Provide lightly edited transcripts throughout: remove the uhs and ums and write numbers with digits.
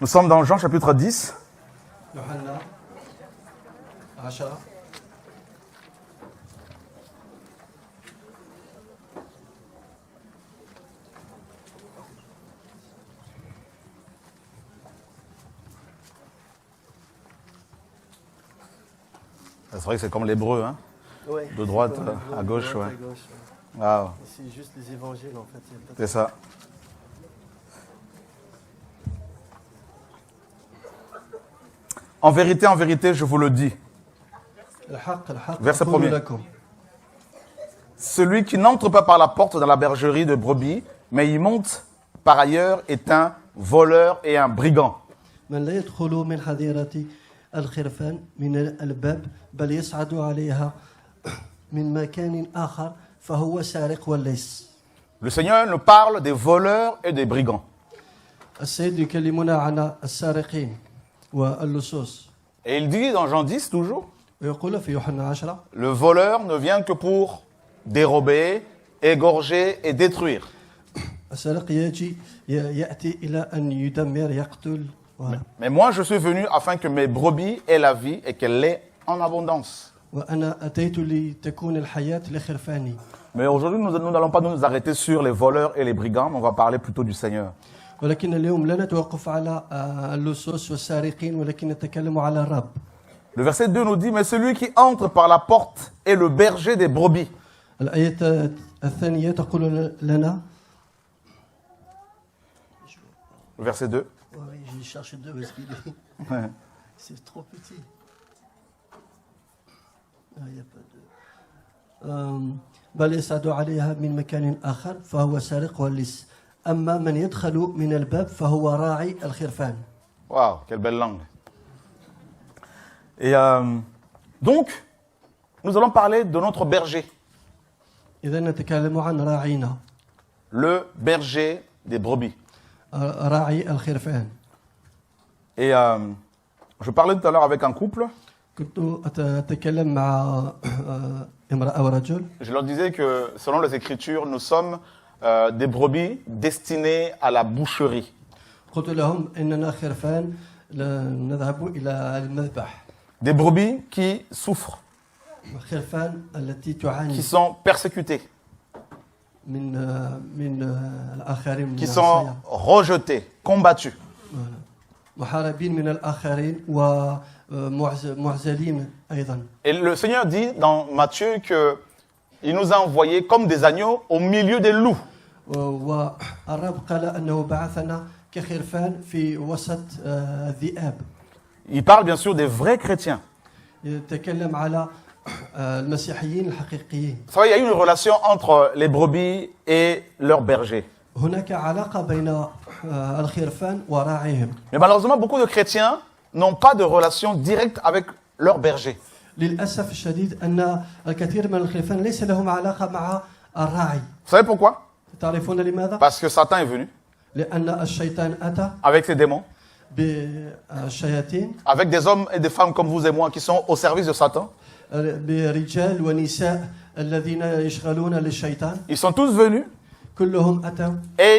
sommes dans Jean chapitre 10. يوحنا 10. C'est vrai que c'est comme l'hébreu, hein? Ouais, De droite c'est comme à gauche, droite ouais. à gauche, ouais. Ah, C'est juste les évangiles en fait. Il y a pas de- c'est ça. En vérité, je vous le dis. الحق Verset أقول premier. لكم Celui qui n'entre pas par la porte dans la bergerie de brebis, mais y monte par ailleurs, est un voleur et un brigand. من لا يدخل من حظيرة الخرفان من الباب بل يصعد عليها من مكان آخر فهو سارق والليس. Le Seigneur nous parle des voleurs et des brigands. السيد يكلمنا عن السارقين واللصوص Et il dit dans Jean 10 toujours, ويقول في يوحنا 10 le voleur ne vient que pour dérober, égorger et détruire. السارق يأتي إلى أن يدمر يقتل Mais moi, je suis venu afin que mes brebis aient la vie et qu'elle l'ait en abondance. وأنا أتيت لتكون الحياة لخرفاني. Mais aujourd'hui, nous n'allons pas nous arrêter sur les voleurs et les brigands, mais on va parler plutôt du Seigneur. ولكن اليوم لا نتوقف على اللصوص والسارقين ولكن نتكلم على الرب. Le verset 2 nous dit, mais celui qui entre par la porte est le berger des brebis. الآية الثانية تقول لنا Le verset 2. Oui, j'ai cherché deux parce qu'il c'est trop petit. Il n'y a pas de. بل يصعد عليها من مكان آخر فهو سارق واللص. أما من يدخل من الباب فهو راعي الخرفان. Waouh, quelle belle langue. Et donc, nous allons parler de notre berger, إذا نتكلم عن راعينا. le berger des brebis. راعي الخرفان. Et je parlais tout à l'heure avec un couple. كنت أتكلم مع امرأة ورجل. Je leur disais que selon les Écritures, nous sommes des brebis destinées à la boucherie. قلت لهم إننا خرفان نذهب إلى المذبح. Des brebis qui souffrent, خرفان التي تعاني qui sont persécutées, من الآخرين من qui sont العصيان. rejetées, combattues. محاربين من الآخرين ومعزلين أيضا. Et le Seigneur dit dans Matthieu qu'il nous a envoyés comme des agneaux au milieu des loups. والرب قال أنه بعثنا كخرفان في وسط الذئاب. Il parle bien sûr des vrais chrétiens. يتكلم على المسيحيين الحقيقيين. Vous savez, il y a une relation entre les brebis et leurs bergers. هناك علاقة بين الخرفان وراعيهم. Mais malheureusement, beaucoup de chrétiens n'ont pas de relation directe avec leurs bergers. للأسف الشديد أن الكثير من الخرفان ليس لهم علاقة مع الراعي. Vous savez pourquoi? تعرفون لماذا؟ Parce que Satan est venu لأن الشيطان أتى avec ses démons, بالشياطين avec des hommes et des femmes comme vous et moi qui sont au service de Satan. برجال ونساء الذين يشغلون للشيطان. Ils sont tous venus كلهم أتوا et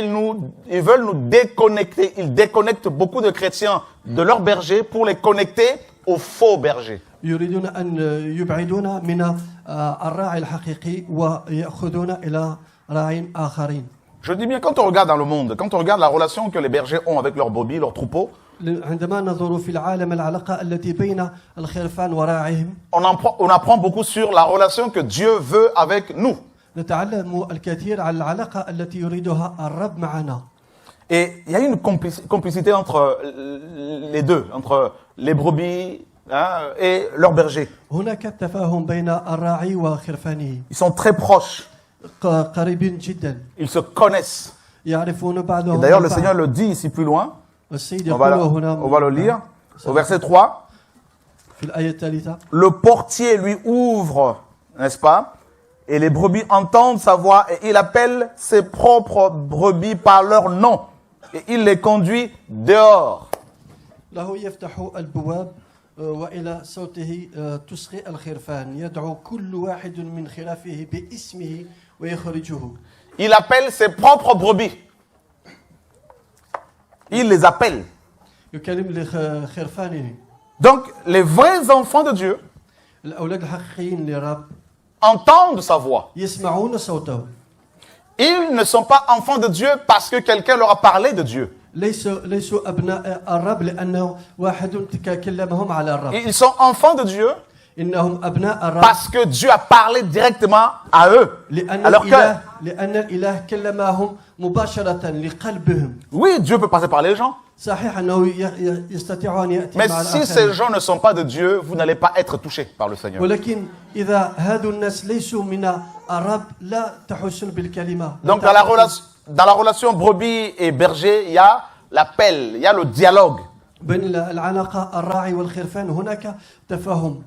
ils veulent nous déconnecter. Ils déconnectent beaucoup de chrétiens de leurs bergers pour les connecter aux faux bergers. يريدون أن يبعدون من الراعي الحقيقي ويأخذون إلى راعين آخرين. Je dis bien, quand on regarde dans le monde, quand on regarde la relation que les bergers ont avec leurs brebis, leurs troupeaux, عندما ننظر في العالم العلاقة التي بين الخرفان وراعيهم on apprend beaucoup sur la relation que Dieu veut avec nous. نتعلم الكثير عن العلاقة التي يريدها الرب معنا. Et il y a une complicité entre les deux, entre les brebis et leurs bergers. هناك تفاهم بين الراعي وخرفانه. Ils sont très proches, قريبين جدا. ils se connaissent. يعرفون Et بعضهم d'ailleurs, le البعض. Seigneur le dit ici plus loin, والسيد on يقول va, هنا on va le lire, au verset 3. في الآية الثالثة Le portier lui ouvre, n'est-ce pas? Et les brebis entendent sa voix et il appelle ses propres brebis par leur nom. Et il les conduit dehors. له يفتح البواب وإلى صوته تصغي الخرفان يدعو كل واحد من خرافه باسمه ويخرجه. Il appelle ses propres brebis. Il les appelle. يكلم لخرفانه. Donc, les vrais enfants de Dieu الأولاد الحقيقيين للرب entendent sa voix. يسمعون صوته. Ils ne sont pas enfants de Dieu parce que quelqu'un leur a parlé de Dieu. ليسوا أبناء الرب لأنه واحد كلمهم على الرب. Ils sont enfants de Dieu إنهم أبناء الرب parce que Dieu a parlé directement à eux, لأن à leur cœur. لأن الإله كلمهم مباشرة لقلبهم. Oui, Dieu peut passer par les gens. صحيح أنه يستطيع أن يأتي Mais مع si ces الآخرين. gens ne sont pas de Dieu, vous n'allez pas être touchés par le Seigneur. ولكن إذا هذو الناس ليسوا من الرب لا تحسن بالكلمة. Donc dans la relation brebis et berger, il y a l'appel, il y a le dialogue. بين العلاقة الراعي والخرفان هناك تفاهم.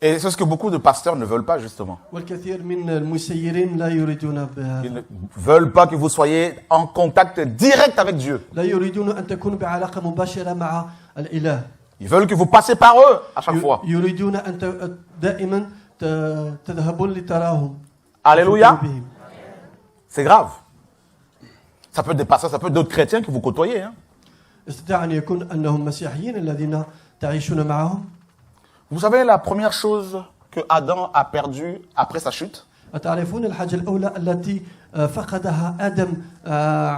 Et c'est ce que beaucoup de pasteurs ne veulent pas justement. والكثير من المسيرين لا يريدون Ils بهذا. ne veulent pas que vous soyez en contact direct avec Dieu. لا يريدون أن تكونوا بعلاقة مباشرة مع الإله. Ils veulent que vous passez par eux à chaque fois. يريدون أن دائما تذهبون لتراهم. Alléluia. بهم. C'est grave. Ça peut être des pasteurs, ça peut être d'autres chrétiens que vous côtoyez. Hein. استطاع أن يكون أنهم مسيحيين الذين تعيشون معهم. Vous savez la première chose que Adam a perdue après sa chute? تعرفون الحاجة الأولى التي فقدها آدم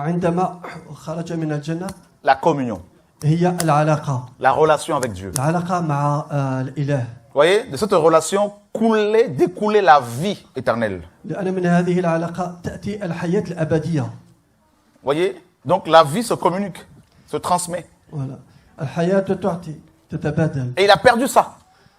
عندما خرج من الجنة La communion, هي العلاقة. la relation avec Dieu. العلاقة مع الإله. Vous voyez, de cette relation découlait la vie éternelle. لأن من هذه العلاقة تأتي الحياة الأبدية. Vous voyez, donc la vie se communique, se transmet. voilà. الحياة تعطي تتبادل. Et il a perdu ça.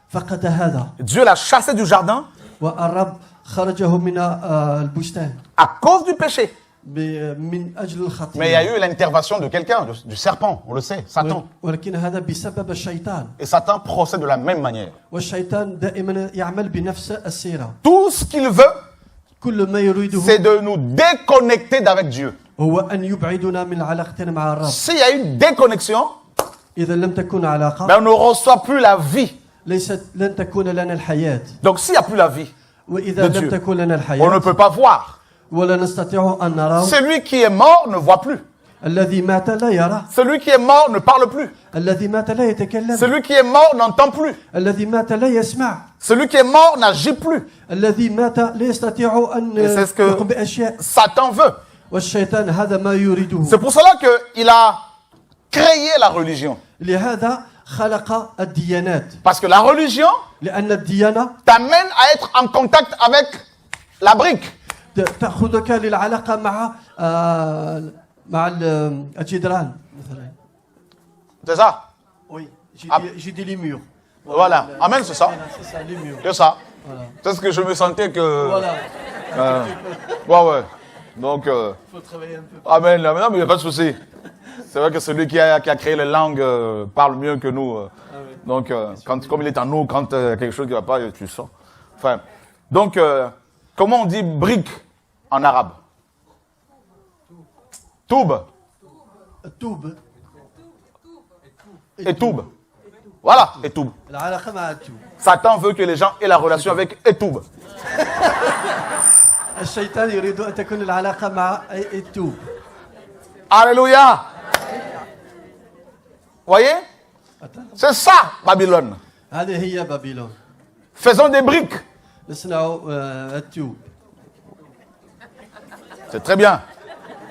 فقد هذا. Dieu l'a chassé du jardin والرب خرجه من البستان à cause du péché. من أجل الخطيئة. Mais il y a eu l'intervention de quelqu'un, du serpent, on le sait, Satan. ولكن هذا بسبب الشيطان. Et Satan procède de la même manière. والشيطان دائما يعمل بنفس السيرة. Tout ce qu'il veut, كل ما يريده c'est de nous déconnecter d'avec Dieu. هو أن يبعدنا من علاقتنا مع الرب. S'il y a une déconnexion, إذا لم تكن علاقة ben on ne reçoit plus la vie. لن تكون لنا الحياة. Donc s'il n'y a plus la vie, وإذا de لم Dieu, تكن لنا on ne الحياة peut pas voir. ولا نستطيع أن نراه. Celui qui est mort ne voit plus. الذي مات لا يرى. Celui qui est mort ne parle plus. الذي مات لا يتكلم. Celui qui est mort n'entend plus. الذي مات لا يسمع. Celui qui est mort n'agit plus. الذي مات لا يستطيع أن Et c'est ce يقوم que بأشياء. Satan veut. والشيطان هذا ما يريده. C'est pour cela qu'il a créé la religion. لهذا خلق الديانات. Parce que la religion لأن الديانة t'amène à être en contact avec la brique. تأخذك للعلاقة مع الجدران مثلا. C'est ça. Oui, Ah. j'ai dit les murs. Voilà. Amen, c'est ça. C'est ça, les murs. C'est ça. Voilà. C'est ce que je me sentais que... Voilà. Ouais. Donc, Il faut travailler un peu. amen. Non, mais il n'y a pas de souci. C'est vrai que celui qui a créé les langues parle mieux que nous. Donc, comme il est en nous, quand quelque chose qui ne va pas, tu sens. Enfin, donc, comment on dit brique en arabe? Toub. التوب. Et toub. Voilà, et toub. العلاقة مع التوب. Satan veut que les gens aient la relation avec Etoub. الشيطان يريد أن تكون العلاقة مع التوب. Alléluia. Voyez? C'est ça, Babylone. هذه هي بابلون. Faisons des briques. نصنع التوب. C'est très bien.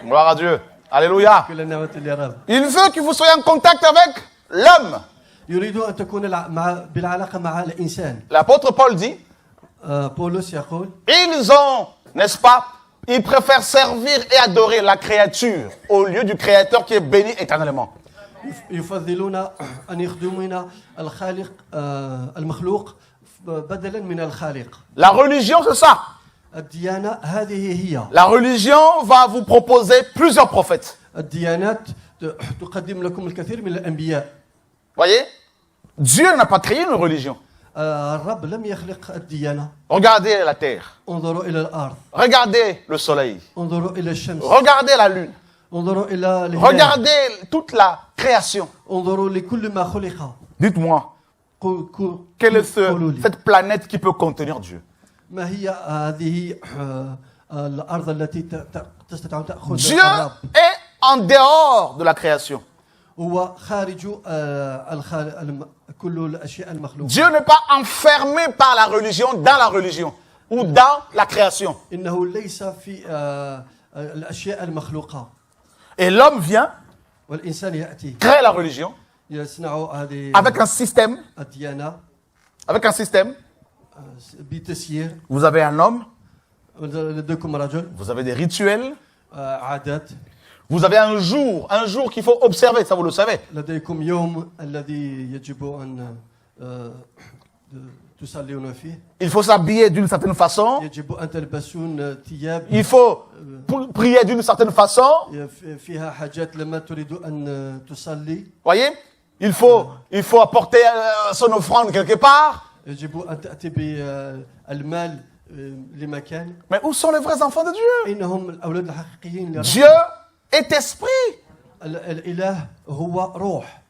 Gloire à Dieu. Alléluia. كل نعمة للرب. Il veut que vous soyez en contact avec l'homme. يريد أن تكون بالعلاقة مع الإنسان. L'apôtre Paul dit, بولس يقول ils ont, n'est-ce pas, ils préfèrent servir et adorer la créature au lieu du Créateur qui est béni éternellement. يفضلون أن يخدمون الخالق المخلوق بدلا من الخالق. La religion, c'est ça. الديانة هذه هي. La religion va vous proposer plusieurs prophètes. الديانات تقدم لكم الكثير من الأنبياء. Voyez? Dieu n'a pas créé une religion. الرب لم يخلق الديانة. Regardez la terre. انظروا إلى الأرض. Regardez le soleil. انظروا إلى الشمس. Regardez la lune. انظروا إلى الهلال. Regardez toute la création. انظروا لكل ما خلق. Dites-moi, quelle est cette planète qui peut contenir Dieu? ما هي هذه الأرض التي تستطيع أن تأخذ Dieu الرب. est en dehors de la création. هو خارج كل الأشياء المخلوقة. Dieu n'est pas enfermé par la religion, dans la religion ou dans la création. إنه ليس في الأشياء المخلوقة. Et l'homme vient, والإنسان يأتي crée la religion يصنع هذه avec un système. الديانة Avec un système. بتسيير. Vous avez un homme, لديكم رجل vous avez des rituels, عادات. vous avez un jour qu'il faut observer, ça vous le savez. لديكم يوم الذي يجب أن تصلون فيه. Il faut s'habiller d'une certaine façon. يجب أن تلبسون ثياب. Il faut prier d'une certaine façon. فيها حاجات لما تريد أن تصلي. Voyez, il faut apporter son offrande quelque part. يجب أن تأتي بالمال لمكان. Mais où sont les vrais enfants de Dieu? إنهم الأولاد الحقيقيين لرب. Dieu est esprit. الإله هو روح.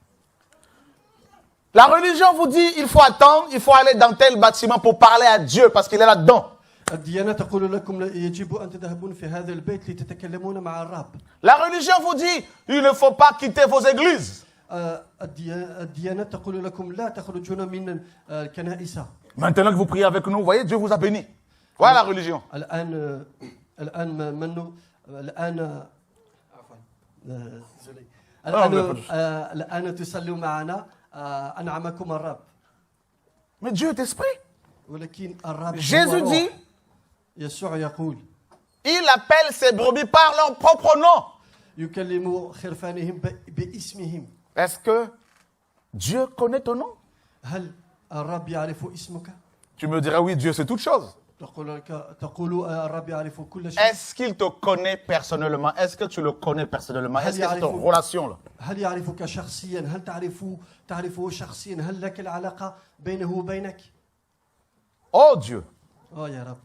La religion vous dit, il faut attendre, il faut aller dans tel bâtiment pour parler à Dieu parce qu'il est là-dedans. الديانة تقول لكم يجب أن تذهبون في هذا البيت لتتكلمون مع الرب. La religion vous dit, il ne faut pas quitter vos églises. الديانة تقول لكم لا تخرجون من الكنائس. Maintenant que vous priez avec nous, vous voyez, Dieu vous a béni. Voilà la religion. الآن تصلوا معنا أنعمكم الرب. Mais Dieu est esprit. ولكن الرب Jésus dit, يسوع يقول, il appelle ses brebis par leur propre nom. يكلم خرفانهم باسمهم. Est-ce que Dieu connaît ton nom? هل الرب يعرف اسمك؟ Tu me dirais oui, Dieu c'est toute chose. تقول الرب يعرف كل شيء. Est-ce qu'il te connaît personnellement? Est-ce que tu le connais personnellement? Est-ce que c'est ton relation là? هل يعرفك شخصيا؟ هل تعرفه شخصيا؟ هل لك العلاقة بينه وبينك؟ Oh Dieu. يا رب.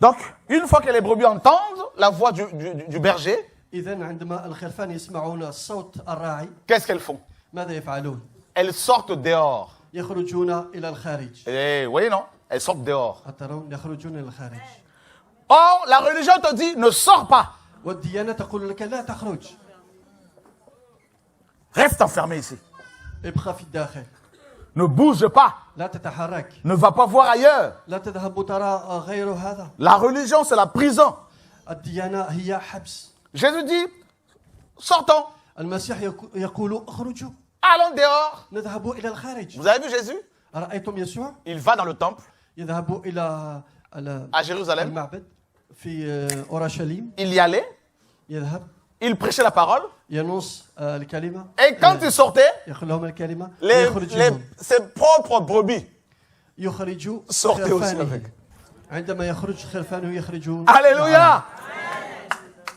Donc, une fois que les brebis entendent la voix du berger, إذن عندما الخرفان يسمعون صوت الراعي، qu'est-ce qu'elles font? ماذا يفعلون؟ Elles sortent dehors. يخرجون إلى الخارج. Eh, vous voyez non? Elles sortent dehors. أترون؟ يخرجون إلى الخارج. Or, la religion te dit, ne sors pas. والديانة تقول لك لا تخرج. Reste enfermé ici. ابقى في الداخل. Ne bouge pas. لا تتحرك. Ne va pas voir ailleurs. لا تذهب ترى غير هذا. La religion, c'est la prison. الديانة هي حبس. Jésus dit, sortons. المسيح يقول اخرجوا. Allons dehors. نذهب إلى الخارج. Vous avez vu Jésus? رأيتم يسوع؟ Il va dans le temple. يذهب إلى à Jérusalem. المعبد في أورشليم. Il y allait. يذهب. Il prêchait la parole. ينص الكلمة. Et quand il sortait, يقول لهم الكلمة. ses propres brebis يخرج sortaient aussi avec. عندما يخرج خرفانه يخرجون. Alléluia.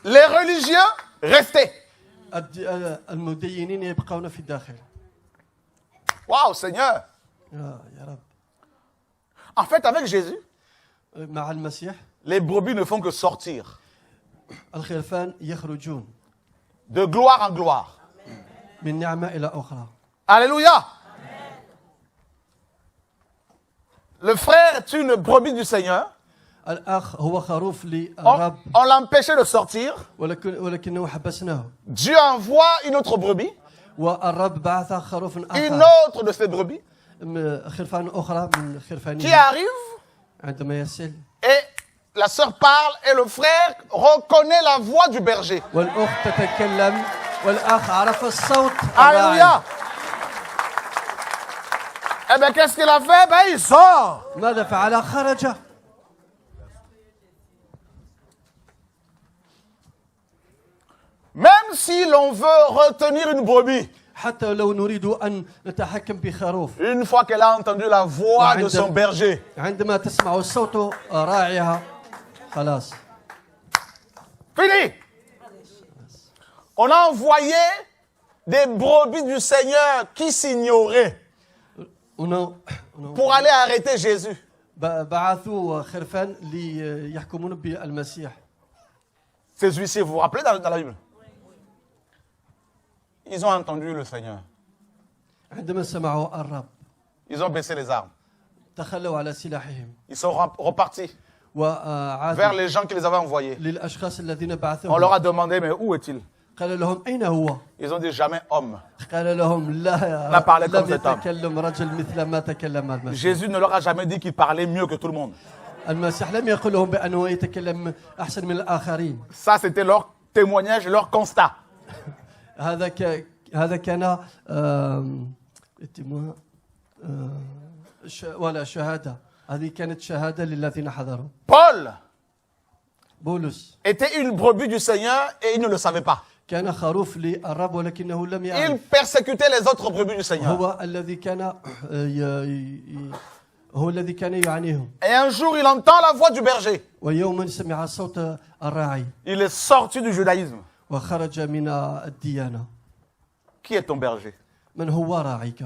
Les religieux restaient. المدينين يبقون في الداخل. Waouh, Seigneur. يا رب. En fait, avec Jésus, مع المسيح, les brebis ne font que sortir. الخرفان يخرجون. De gloire en gloire. من نعمة إلى أخرى. Alléluia. Le frère est une brebis du Seigneur. الأخ هو خروف للرب. On l'empêchait de sortir. ولكنه حبسناه. Dieu envoie une autre brebis. والرب بعث خروف آخر. Une autre de ces brebis. خرفان أخرى من خرفانه. Qui arrive. عندما يصل. Et la sœur parle et le frère reconnaît la voix du berger. والأخت تتكلم والأخ عرف الصوت. Alléluia. Eh bien, qu'est-ce qu'il a fait? Ben, il sort. ماذا فعل؟ خرج. Même si l'on veut retenir une brebis, حتى لو نريد أن نتحكم بخروف, une fois qu'elle a entendu la voix de son berger, عندما تسمع صوت راعيها, خلاص. Fini. On a envoyé des brebis du Seigneur qui s'ignoraient pour aller arrêter Jésus. بعثوا خرفان ليحكمون بالمسيح. Ces huissiers, vous vous rappelez dans la Bible? Ils ont entendu le Seigneur. عندما سمعوا الرب, ils ont baissé les armes. تخلوا على سلاحهم. Ils sont repartis vers les gens qui les avaient envoyés. للأشخاص الذين بعثوهم. On leur a demandé, mais où est-il? قال لهم أين هو؟ Ils ont dit jamais homme. قال لهم لا n'a parlé comme لم cet homme. يتكلم رجل مثل ما تكلم المسيح. Jésus ne leur a jamais dit qu'il parlait mieux que tout le monde. المسيح لم يقل لهم بأنه يتكلم أحسن من الآخرين. Ça, c'était leur témoignage et leur constat. هذا كان ولا شهادة. هذه كانت شهادة للذين حضروا. Paul بولس était une brebis du Seigneur et il ne le savait pas. كان خروف للرب ولكنه لم Il يعرف. persécutait les autres brebis du Seigneur. هو الذي كان يعانيهم. Et un jour, il entend la voix du berger. ويوما سمع صوت الراعي Il est sorti du judaïsme. وخرج من الديانة. Qui est ton berger? من هو راعيك؟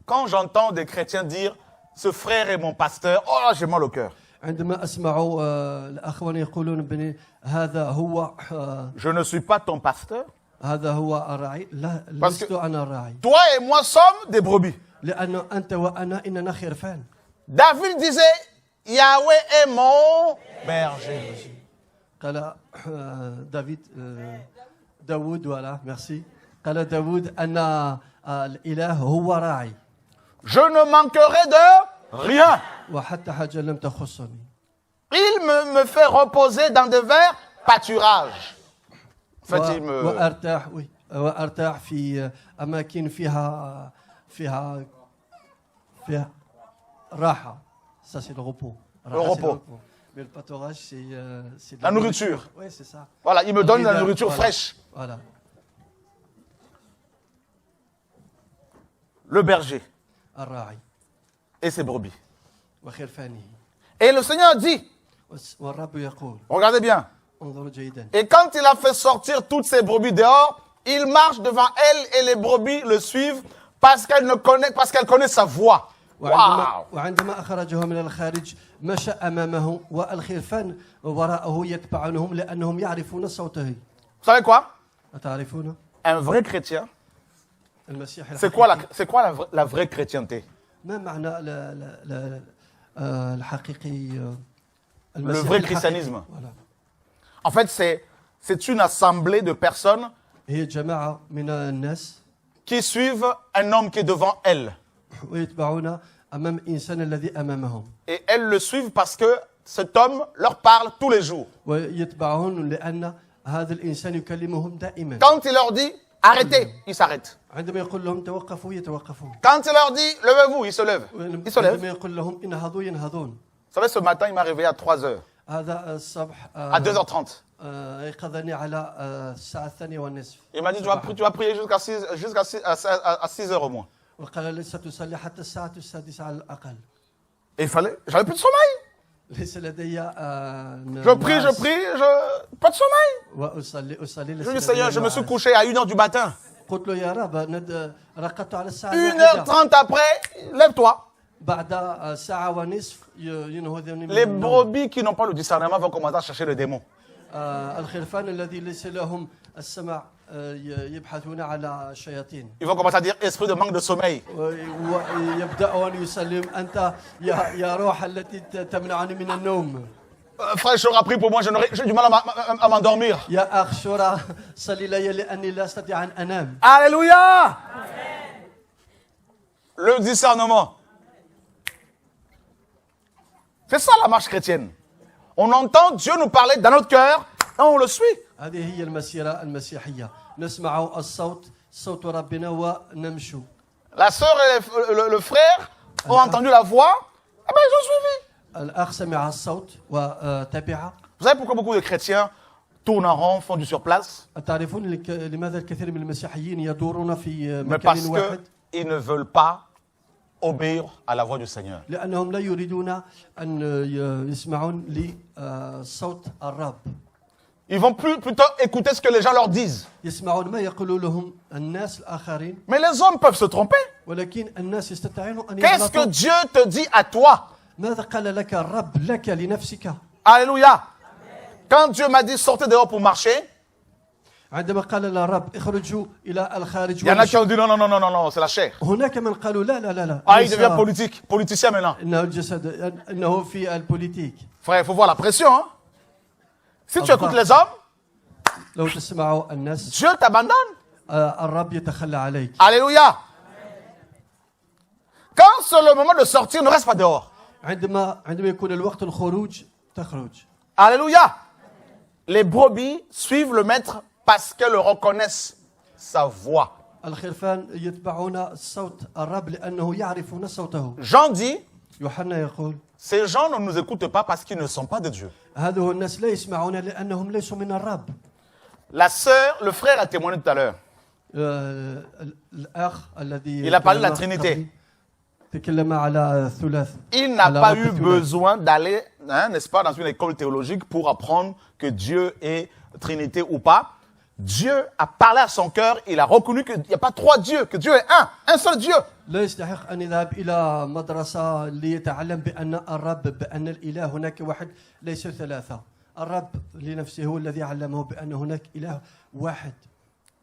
Quand j'entends des chrétiens dire « Ce frère est mon pasteur », oh là, j'ai mal au cœur. عندما أسمع الأخوان يقولون بني هذا هو Je ne suis pas ton pasteur. هذا هو الراعي، لا Parce لست que- أنا الراعي، Toi et moi sommes des brebis. لأن أنت وأنا إننا خرفان. David disait « Yahweh est mon berger قال داود ولا ميرسي قال داود أن الإله هو راعي ». Je ne manquerai de rien. وحتى حاجة لم تخصني. Il me fait reposer dans de verts pâturages. En fait, il me... وأرتاح في أماكن فيها راحة. Ça c'est le repos. Le repos. Mais le pâturage c'est de La nourriture. Oui, c'est ça. Voilà, il me donne de la Voilà. nourriture fraîche. Voilà. Le berger الراعي et ses brebis. وخرفانه. Et le Seigneur dit, والرب يقول regardez bien, انظروا جيدا. et quand il a fait sortir toutes ses brebis dehors, il marche devant elles et les brebis le suivent parce qu'elles connaissent sa voix. Waouh! وعندما أخرجه من الخارج مشى أمامه والخرفان وراءه يتبعونهم لأنهم يعرفون صوته. Vous savez quoi? أتعرفون؟ Un vrai chrétien, المسيح c'est quoi la vraie chrétienté? ما معنى الحقيقي Le vrai christianisme. voilà. En fait, c'est une assemblée de personnes هي جماعة من الناس qui suivent un homme qui est devant elles. ويتبعون أمام إنسان الذي أمامهم. Et elles le suivent parce que cet homme leur parle tous les jours. ويتبعون لأن هذا الإنسان يكلمهم دائما. Quand il leur dit arrêtez, ils s'arrêtent. عندما يقول لهم توقفوا يتوقفون. Quand il leur dit levez-vous, ils se lèvent. Ils se lèvent. عندما يقول لهم انهضوا ينهضون. Vous savez, ce matin, il m'a réveillé à 3 heures, هذا الصبح à 2h30. أيقظني على الساعة 2:30. Il m'a dit tu vas prier à 6 heures au moins. وقال لي ستصلي حتى الساعة 6 على الأقل. Et j'avais plus de sommeil. ليس لدي Je prie, pas de sommeil. وأصلي Je dis Seigneur, je me suis couché à 1h du matin. قلت له يا رب رقدت على الساعة 1h30 après, lève-toi. بعد ساعة ونصف ينهضني من Les النوم. brebis qui n'ont pas le discernement vont commencer à chercher le démon. الخرفان الذي ليس لهم السمع يبحثون على الشياطين. Ils vont commencer à dire esprit de manque de sommeil. ويبدأون يسلم أنت يا روح التي تمنعني من النوم. Frère Chora, prie pour moi, j'ai du mal à m'endormir. يا أخ شورى صلي لي لأني لا أستطيع أن أنام. Alléluia. Le discernement. C'est ça la marche chrétienne. On entend Dieu nous parler dans notre cœur et on le suit. هذه هي المسيرة المسيحية. نسمع الصوت صوت ربنا ونمشي. La sœur et le frère ont entendu la voix, et ben ils ont suivi. الأخ سمع الصوت وتبع. Vous savez pourquoi beaucoup de chrétiens tournent en rond, font du surplace? تعرفون لماذا الكثير من المسيحيين يدورون في Mais parce مكان واحد؟ qu'ils ne veulent pas obéir à la voix du Seigneur. لأنهم لا يريدون أن يسمعون لصوت الرب. Ils vont plutôt écouter ce que les gens leur disent. يسمعون ما يقول لهم الناس الآخرين. Mais les hommes peuvent se tromper. ولكن الناس يستطيعون أن Qu'est-ce que يغلطوا. Dieu te dit à toi? ماذا قال لك الرب لك لنفسك؟ Alléluia. Quand Dieu m'a dit sortez dehors pour marcher, عندما قال لنا الرب اخرجوا إلى الخارج. il y en a qui ont dit non, c'est la chair. هناك من قالوا لا. Ah, il devient politicien maintenant. إنه الجسد إنه في البوليتيك. Frère, il faut voir la pression. Hein? Si tu écoutes les hommes, لو تسمعوا الناس Dieu t'abandonne. الرب يتخلى عليك. Alléluia. Quand c'est le moment de sortir, ne reste pas dehors. عندما يكون الوقت الخروج تخرج. Alléluia. Les brebis suivent le maître parce qu'elles le reconnaissent sa voix. الخرفان يتبعون صوت الرب لأنه يعرفون صوته. Jean dit, يوحنا يقول ces gens ne nous écoutent pas parce qu'ils ne sont pas de Dieu. هذه الناس لا يسمعون لأنهم ليسوا من الرب. La sœur, le frère a témoigné tout à l'heure. الأخ الذي Il a parlé de la Trinité. تكلم على الثلاث. Il n'a pas eu besoin d'aller, n'est-ce pas, dans une école théologique pour apprendre que Dieu est Trinité ou pas. Dieu a parlé à son cœur, il a reconnu qu'il n'y a pas trois dieux, que Dieu est un seul Dieu. لا يستحق أن يذهب إلى مدرسة ليتعلم بأن الرب بأن الإله هناك واحد ليس ثلاثة. الرب لنفسه هو الذي علمه بأن هناك إله واحد.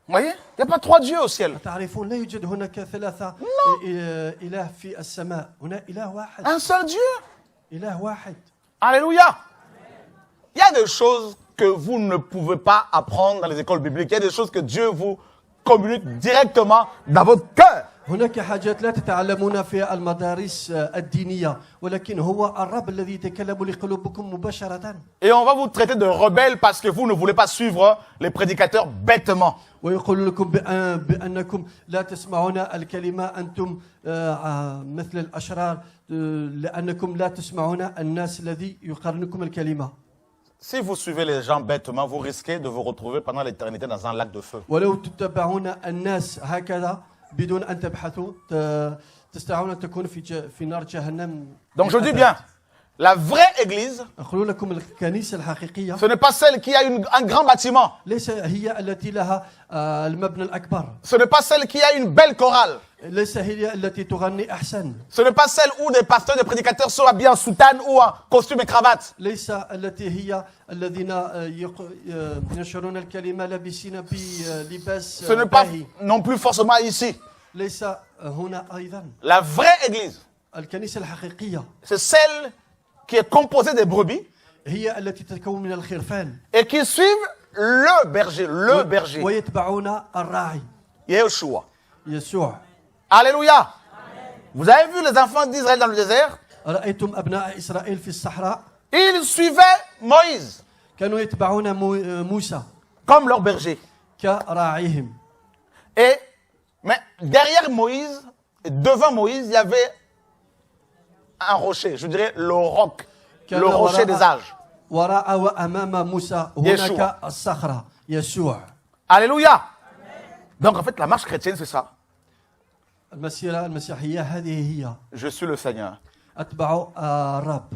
Vous voyez, il n'y a pas trois dieux au ciel. تعرفون لا يوجد هناك ثلاثة إله في السماء. هنا إله واحد. Un seul Dieu. إله واحد. Alléluia. Il y a des choses que vous ne pouvez pas apprendre dans les écoles bibliques. Il y a des choses que Dieu vous communique directement dans votre cœur. هناك حاجات لا تتعلمونها في المدارس الدينية ولكن هو الرب الذي يتكلم لقلوبكم مباشرة. Et on va vous traiter de rebelles parce que vous ne voulez pas suivre les prédicateurs bêtement. ويقول لكم بأنكم لا تسمعون الكلمة أنتم مثل الأشرار لأنكم لا تسمعون الناس الذي يقارنكم الكلمة. Si vous suivez les gens bêtement, vous risquez de vous retrouver pendant l'éternité dans un lac de feu. ولو تتبعون الناس هكذا بدون أن تبحثوا تستطيعون أن تكونوا في نار جهنم. Donc je dis bien, la vraie église, أقول لكم الكنيسة الحقيقية ce n'est pas celle qui a un grand bâtiment. ليس هي التي لها المبنى الأكبر. Ce n'est pas celle qui a une belle chorale. ليس هي التي تغني أحسن. Ce n'est pas celle où des pasteurs, des prédicateurs sont habillés en soutane ou en costume et cravate. ليس التي هي الذين ينشرون الكلمة لابسين بلباس Ce n'est pas باهي. non plus forcément ici. ليس هنا أيضا. La vraie église, الكنيسة الحقيقية c'est celle qui est composée des brebis هي التي تتكون من الخرفان et qui suivent le berger, ويتبعون الراعي Yeshua. يسوع. Alléluia. Vous avez vu les enfants d'Israël dans le désert? رأيتم أبناء إسرائيل في الصحراء Ils suivaient Moïse كانوا يتبعون موسى comme leur berger. كراعيهم. Mais derrière Moïse, devant Moïse, il y avait un rocher, je dirais le roc, le rocher des âges. وراء وأمام موسى هناك الصخرة يسوع. Alléluia. Donc en fait, la marche chrétienne, c'est ça. المسيرة المسيحية هذه هي. Je suis le Seigneur. أتبع الرب.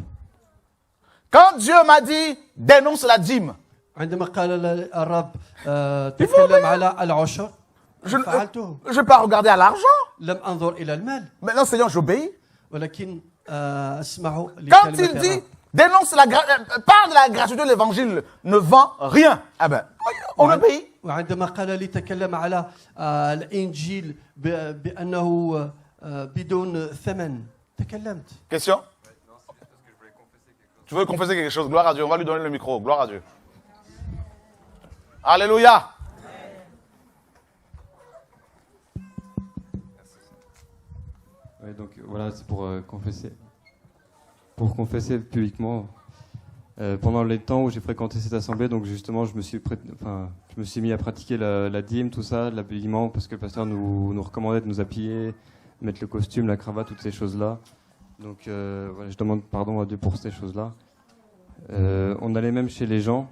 Quand Dieu m'a dit, dénonce la dîme. عندما قال الرب تكلم على العشر فعلته. Je ne vais pas regarder à l'argent. لم أنظر إلى المال. Maintenant, Seigneur, j'obéis. ولكن أسمع Quand لكلمة il dit, الرب. dénonce parle de la gratuité de l'évangile, ne vend rien. Ah ben, on obéit. وعندما قال لي تكلم على الإنجيل بأنه بدون ثمن تكلمت. Question? Tu veux confesser quelque chose? Gloire à Dieu. On va lui donner le micro. Gloire à Dieu. Alléluia. Ouais, donc voilà, c'est pour confesser. Pour confesser publiquement. Pendant les temps où j'ai fréquenté cette assemblée, donc justement, je me suis mis à pratiquer la dîme, tout ça, l'habillement, parce que le pasteur nous recommandait de nous habiller, mettre le costume, la cravate, toutes ces choses-là. Donc voilà, je demande pardon à Dieu pour ces choses-là. On allait même chez les gens,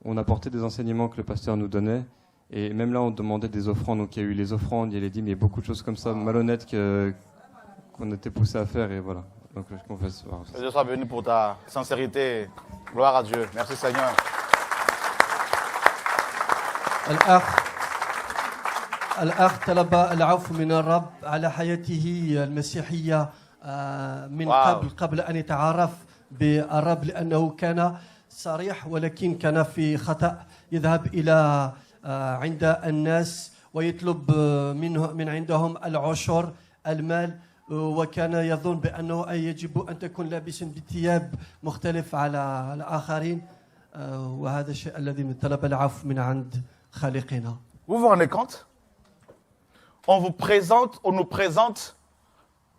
on apportait des enseignements que le pasteur nous donnait, et même là, on demandait des offrandes. Donc il y a eu les offrandes, il y a les dîmes, il y a beaucoup de choses comme ça, malhonnêtes qu'on était poussés à faire, et voilà. Donc je confesse. Que Dieu soit béni pour ta sincérité. Gloire à Dieu. Merci Seigneur. الأخ طلب العفو من الرب على حياته المسيحية من قبل أن يتعرف بالرب لأنه كان صريح ولكن كان في خطأ يذهب إلى عند الناس ويطلب من عندهم العشر المال وكان يظن بأنه يجب أن تكون لابسا بثياب مختلف على الآخرين وهذا الشيء الذي طلب العفو من عند خالقنا. Vous vous rendez compte? On nous présente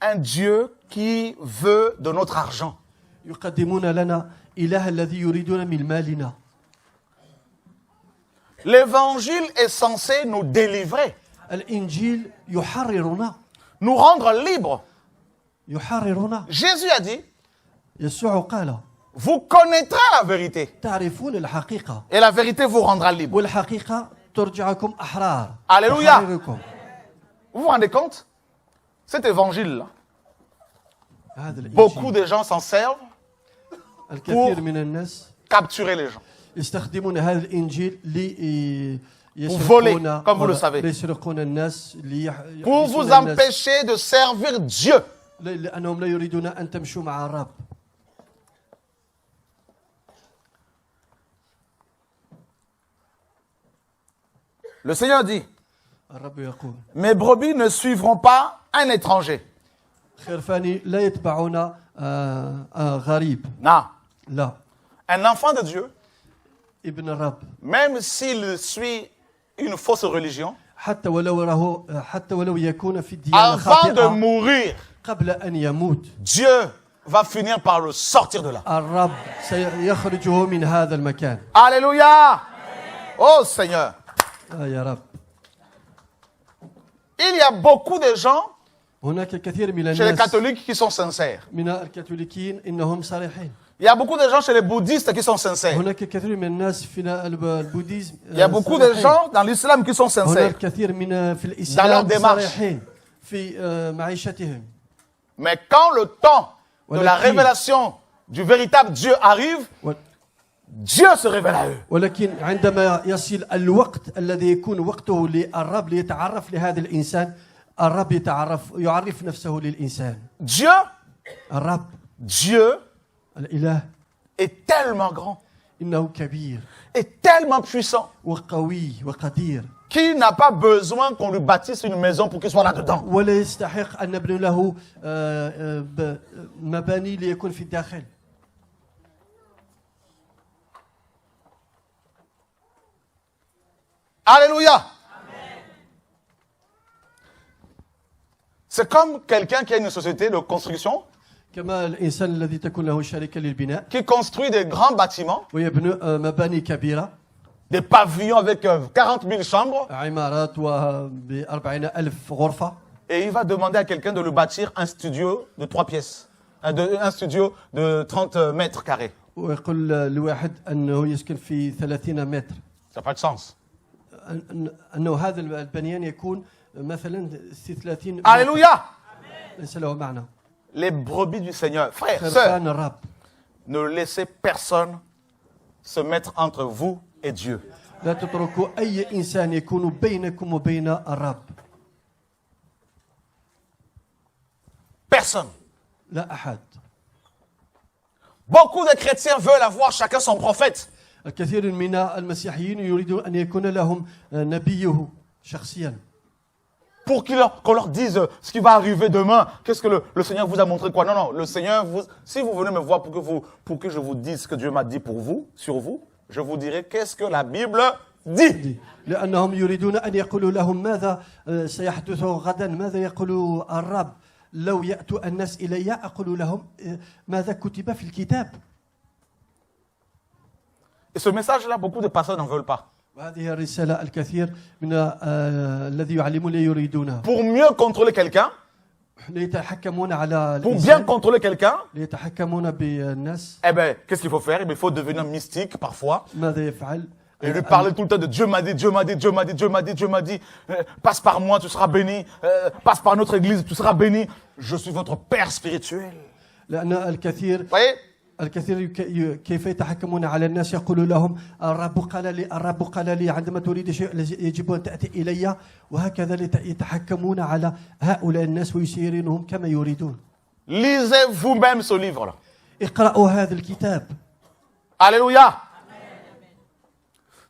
un Dieu qui veut de notre argent. يقدمون لنا إله الذي يريدون من مالنا. L'évangile est censé nous délivrer, الإنجيل يحررنا. nous rendre libres. يحررنا. Jésus a dit, يسوع قال vous connaîtrez la vérité تعرفون الحقيقة et la vérité vous rendra libre. والحقيقة ترجعكم أحرار. Alléluia. تحرركم. Vous vous rendez compte? Cet évangile-là, هذا beaucoup الإنجيل de gens s'en servent الكثير من الناس capturer les gens. يستخدمون هذا الإنجيل voler, comme vous le savez. ليسرقون الناس Pour vous empêcher de servir Dieu. لأنهم لا يريدون أن تمشوا مع الرب. Le Seigneur dit, الرب يقول mes brebis ne suivront pas un étranger. خرفاني لا يتبعون غريب. Non. لا. Un enfant de Dieu, ابن الرب même s'il suit une fausse religion, حتى ولو يكون في الديانة avant de خاطئة mourir, قبل أن يموت Dieu va finir par le sortir de là. الرب سيخرجه من هذا المكان. Alléluia. Oh Seigneur. يا رب. Il y a beaucoup de gens هناك الكثير من chez les الناس catholiques qui sont sincères. من الكاثوليكيين إنهم صريحين. Il y a beaucoup de gens chez les bouddhistes qui sont sincères. هناك الكثير من الناس في البوديزم. Il y a beaucoup de gens dans l'islam qui sont هناك sincères. الكثير من في leur الإسلام démarche. صريحين في معيشتهم. Mais quand le temps de la ولكن- révélation du véritable Dieu arrive, و- Dieu se révèle à eux. ولكن عندما يصل الوقت الذي يكون وقته للرب ليتعرف لهذا الإنسان، الرب يعرف نفسه للإنسان. Dieu, الرب Dieu الإله est tellement grand, إنه كبير est tellement puissant, وقوي وقدير، qu'il n'a pas besoin qu'on lui bâtisse une maison pour qu'il soit là-dedans. ولا يستحق أن نبني له مباني ليكون في الداخل. Alléluia. C'est comme quelqu'un qui a une société de construction, كما الإنسان الذي تكون له شركة للبناء qui construit des grands bâtiments, ويبني مباني كبيرة، des pavillons avec 40 000 chambres, عمارات ب40,000 غرفة، et il va demander à quelqu'un de lui bâtir un studio de 3 pièces, un studio de 30 mètres carrés. ويقول لواحد أنه يسكن في 30 متر، Ça n'a pas de sens. أنه هذا البنيان يكون مثلا 30 متر. Alléluia. ليس له معنى. Les brebis du Seigneur, frères, sœurs, خرفان الرب، ne laissez personne se mettre entre vous et Dieu. لا تتركوا أي إنسان يكون بينكم وبين الرب. Personne. لا أحد. Beaucoup de chrétiens veulent avoir chacun son prophète. الكثير من المسيحيين يريدون أن يكون لهم نبيه شخصيا. Pour qu'on leur dise ce qui va arriver demain. Qu'est-ce que le Seigneur vous a montré quoi? Non, non, le Seigneur, si vous venez me voir pour que je vous dise ce que Dieu m'a dit pour vous, sur vous, je vous dirai qu'est-ce que la Bible dit. لأنهم يريدون أن يقولوا لهم ماذا سيحدث غدا، ماذا يقول الرب. لو يأتوا الناس إلي أقول لهم ماذا كتب في الكتاب. Et ce message-là, beaucoup de personnes n'en veulent pas. وهذه الرسالة الكثير من الذي يعلمون لا يريدونها. Pour mieux contrôler quelqu'un, ليتحكمون على pour bien الإنسان، contrôler quelqu'un, ليتحكمون بالناس. eh bien, qu'est-ce qu'il faut faire? Il faut devenir mystique parfois. ماذا يفعل؟ Et lui parler tout le temps de Dieu m'a dit, Dieu m'a dit, Dieu m'a dit, Dieu m'a dit, Dieu m'a dit, passe par moi, tu seras béni, passe par notre église, tu seras béni. Je suis votre père spirituel. لأن الكثير Vous voyez? كيف يتحكمون على الناس، يقول لهم الرب قال لي عندما تريد شيء يجب أن تأتي إلي، وهكذا يتحكمون على هؤلاء الناس ويسيرونهم كما يريدون. Lisez vous-même ce livre-là. اقرأوا هذا الكتاب. Alléluia.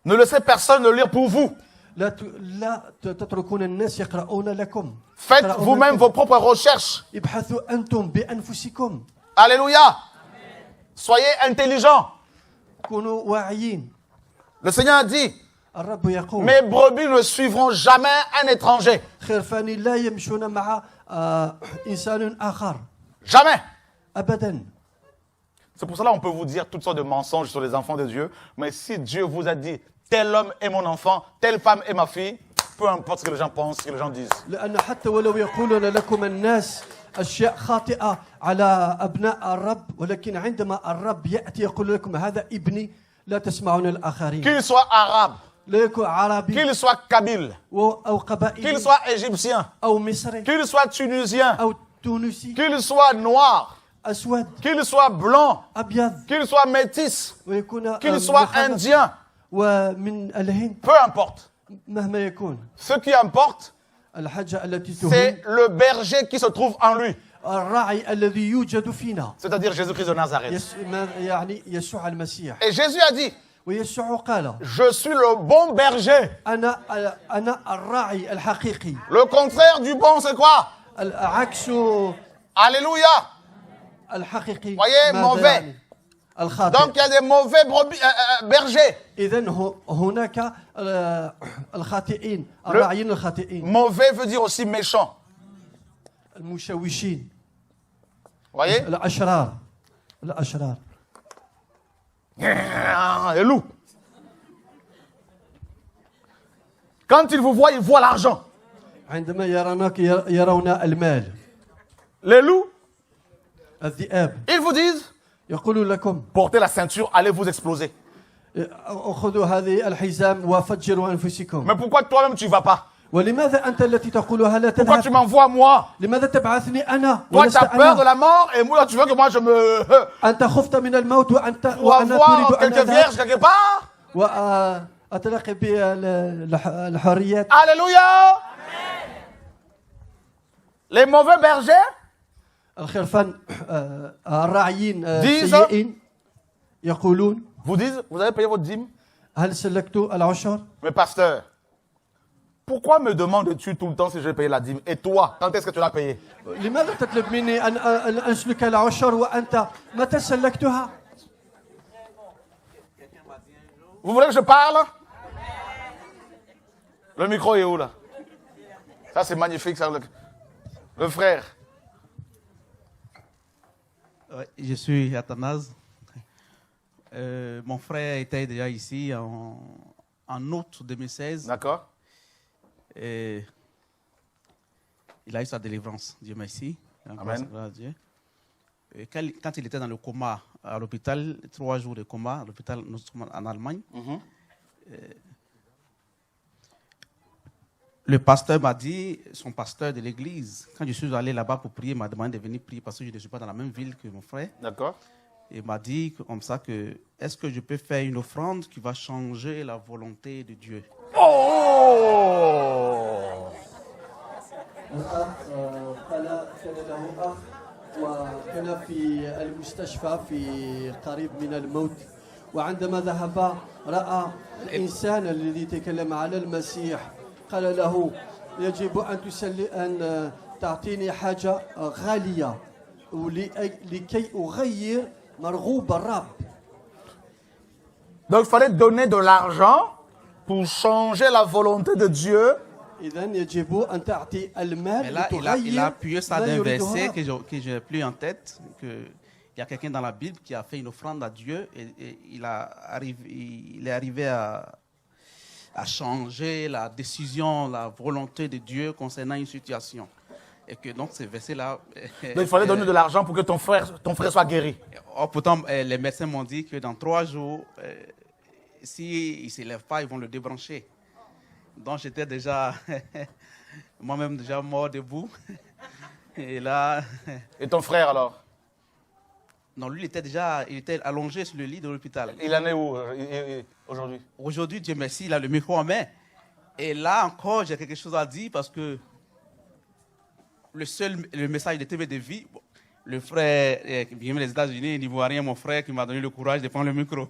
Ne laissez personne le lire pour vous. لا تتركون الناس يقرؤون لكم. Faites يقرؤون vous-même لكم. vos propres recherches. ابحثوا أنتم بأنفسكم. Alléluia. Soyez intelligents. كونوا واعيين. Le Seigneur a dit, الرب يقول mes brebis ne suivront jamais un étranger. خرفاني لا يمشون مع إنسان آخر Jamais. أبدا. C'est pour cela qu'on peut vous dire toutes sortes de mensonges sur les enfants de Dieu. Mais si Dieu vous a dit, tel homme est mon enfant, telle femme est ma fille, peu importe ce que les gens pensent, ce que les gens disent. لأن حتى ولو يقولون لكم الناس أشياء خاطئة على أبناء الرب، ولكن عندما الرب يأتي يقول لكم هذا ابني لا تسمعون الآخرين. Qu'il soit arabe, لا يكون عربي qu'il soit kabyle, أو قبائلي qu'il soit égyptien, أو مصري qu'il soit tunisien, أو تونسي qu'il soit noir, أسود qu'il soit blanc, أبيض qu'il soit métis, ويكون qu'il soit مخلط indien, ومن الهند peu importe. مهما يكون. Ce qui importe, الحاجة التي تهم c'est le berger qui se trouve en lui, الراعي الذي يوجد فينا c'est-à-dire Jésus-Christ de Nazareth. يعني يسوع المسيح. Et Jésus a dit, ويسوع قال je suis le bon berger. أنا الراعي الحقيقي. Le contraire du bon, c'est quoi? العكس Alléluia. الحقيقي Voyez, ماذا mauvais. يعني؟ الخاطئ. Donc il y a des mauvais bergers. إذن هناك الخاطئين الراعيين الخاطئين. Mauvais veut dire aussi méchant. المشوشين. Voyez? الأشرار. الأشرار. Les loups. Quand ils vous voient, ils voient l'argent. عندما يرونك يرون المال. Les loups, الذئاب ils vous disent, يقول لكم portez la ceinture, allez vous exploser. خذوا هذه الحزام وفجروا أنفسكم. Mais pourquoi toi-même tu ne vas pas? ولماذا أنت التي تقولها لا Pourquoi tu تذهب؟ m'envoies moi? لماذا تبعثني أنا Toi, tu ولست as peur de أنا؟ la mort et moi, tu veux que moi je me... أنت خفت من الموت وأنت Pour وأنا avoir تريد أن quelques vierges أذهب quelque part? وأتلقي بالحريات. Alléluia! Les mauvais bergers الخرفان الراعيين Disent- سيئين يقولون vous disent, vous avez payé votre dîme? هل سلكت العشر؟ Mais pasteur, pourquoi me demandes-tu tout le temps si je vais payer la dîme? Et toi, quand est-ce que tu l'as payé? لماذا تطلب مني أن أسلك العشر وأنت متى سلكتها؟ Vous voulez que je parle? Le micro est où là? Ça c'est magnifique, ça. Le frère. Ouais, je suis Athanase. Mon frère était déjà ici en août 2016. D'accord? Et il a eu sa délivrance, Dieu merci. Amen. Grâce à Dieu. Et quand il était dans le coma à l'hôpital, 3 jours de coma à l'hôpital, nous sommes en Allemagne. Le pasteur m'a dit, son pasteur de l'église, quand je suis allé là-bas pour prier, il m'a demandé de venir prier parce que je ne suis pas dans la même ville que mon frère. D'accord? Il m'a dit comme ça que, est-ce que je peux faire une offrande qui va changer la volonté de Dieu? Oh! كان له أخ وكان في المستشفى في قريب من الموت، وعندما ذهب رأى الإنسان الذي تكلم على المسيح قال له يجب أن تعطيني حاجة غالية لكي أغير مرغوب الرب. Donc il fallait donner de l'argent pour changer la volonté de Dieu. إذن يجب أن تعطي المال Mais là, il a appuyé ça d'un verset que je n'ai plus en tête. Il y a quelqu'un dans la Bible qui a fait une offrande à Dieu et il est arrivé à changer la décision, la volonté de Dieu concernant une situation. Et que donc ce verset-là... Donc il fallait donner de l'argent pour que ton frère soit guéri. Pourtant, les médecins m'ont dit que dans 3 jours, s'il ne s'élève pas, ils vont le débrancher. Donc j'étais déjà, moi-même déjà mort debout. Et là... Et ton frère alors? Non, lui, il était allongé sur le lit de l'hôpital. Il en est où aujourd'hui? Aujourd'hui, Dieu merci, il a le micro en main. Et là encore, j'ai quelque chose à dire parce que le message de TV de vie, le frère qui vient des États-Unis, l'Ivoirien, mon frère, qui m'a donné le courage de prendre le micro.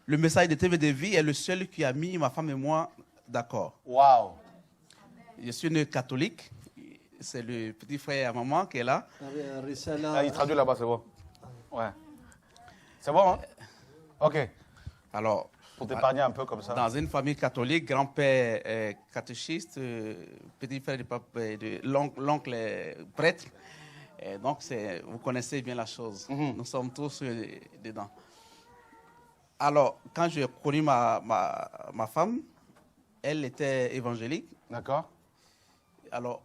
Le message de TV de vie est le seul qui a mis ma femme et moi d'accord. Wow. Je suis né catholique. C'est le petit frère à maman qui est là. Ah, il traduit là-bas, c'est bon. Ouais. C'est bon, hein? Ok. Alors, Pour t'épargner un peu comme ça. dans une famille catholique, grand-père est catéchiste, petit frère de l'oncle est prêtre. Et donc, vous connaissez bien la chose. Nous sommes tous dedans. Alors, quand j'ai connu ma femme, elle était évangélique. D'accord. Alors,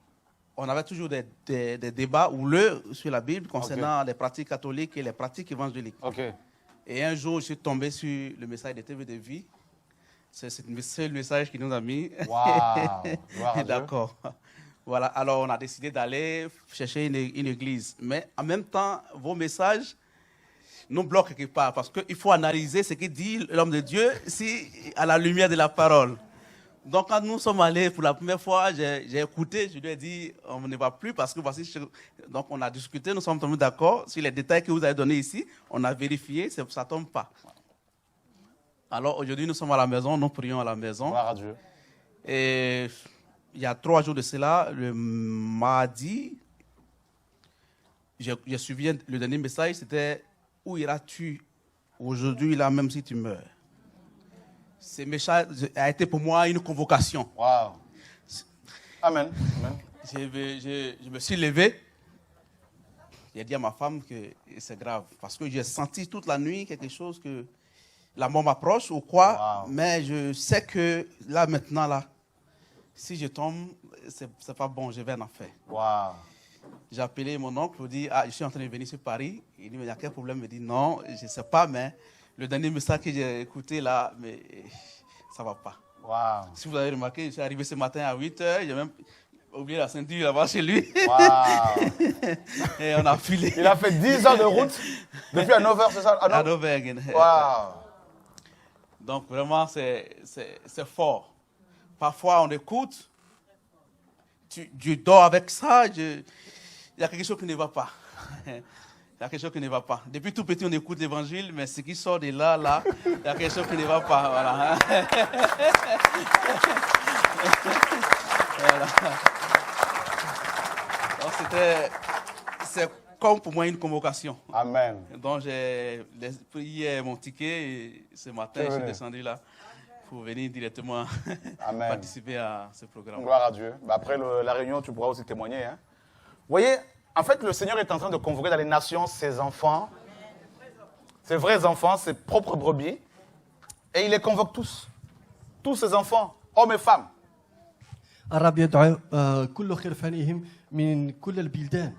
on avait toujours des débats houleux sur la Bible concernant les pratiques catholiques et les pratiques évangéliques. Ok. Et un jour, je suis tombé sur le message de TV de vie. C'est le seul message qui nous a mis. Waouh. D'accord. Voilà, alors on a décidé d'aller chercher une église. Mais en même temps, vos messages nous bloquent quelque part parce qu'il faut analyser ce que dit l'homme de Dieu à la lumière de la parole. Donc, quand nous sommes allés pour la première fois, j'ai écouté, je lui ai dit, on ne va plus parce que voici. Donc, on a discuté, nous sommes tombés d'accord sur les détails que vous avez donnés ici. On a vérifié, ça ne tombe pas. Alors, aujourd'hui, nous sommes à la maison, nous prions à la maison. Gloire à Dieu. Et il y a 3 jours de cela, le mardi, j'ai suivi le dernier message, c'était « Où iras-tu aujourd'hui, là, même si tu meurs ?» Ce message a été pour moi une convocation. Waouh. Amen. Je me suis levé. J'ai dit à ma femme que c'est grave. Parce que j'ai senti toute la nuit quelque chose que la mort m'approche ou quoi. Wow. Mais je sais que là, maintenant, là, si je tombe, c'est pas bon, je vais en enfer. Waouh. J'ai appelé mon oncle pour dire, je suis en train de venir sur Paris. Il dit, mais il y a quel problème? Il me dit, non, je ne sais pas, mais le dernier message que j'ai écouté là, mais ça ne va pas. Waouh. Si vous avez remarqué, je suis arrivé ce matin à 8h, j'ai même oublié la ceinture là-bas chez lui. Waouh. Et on a filé. Il a fait 10 heures de route depuis à 9h, c'est ça? À 9h. Waouh. Donc vraiment, c'est fort. Parfois, on écoute, tu dors avec ça, il y a quelque chose qui ne va pas. Il y a quelque chose qui ne va pas. Depuis tout petit, on écoute l'évangile, mais ce qui sort de là, il y a quelque chose qui ne va pas. Voilà. Voilà. Donc c'est comme pour moi une convocation. Amen. Donc j'ai pris mon ticket et ce matin, je suis descendu là pour venir directement participer à ce programme. Gloire à Dieu. Après la réunion, tu pourras aussi témoigner. Hein. Vous voyez, en fait, le Seigneur est en train de convoquer dans les nations ses enfants, ses vrais enfants, ses propres brebis. Et il les convoque tous ses enfants, hommes et femmes. الرب يدعو كل خرفانهم من كل البلدان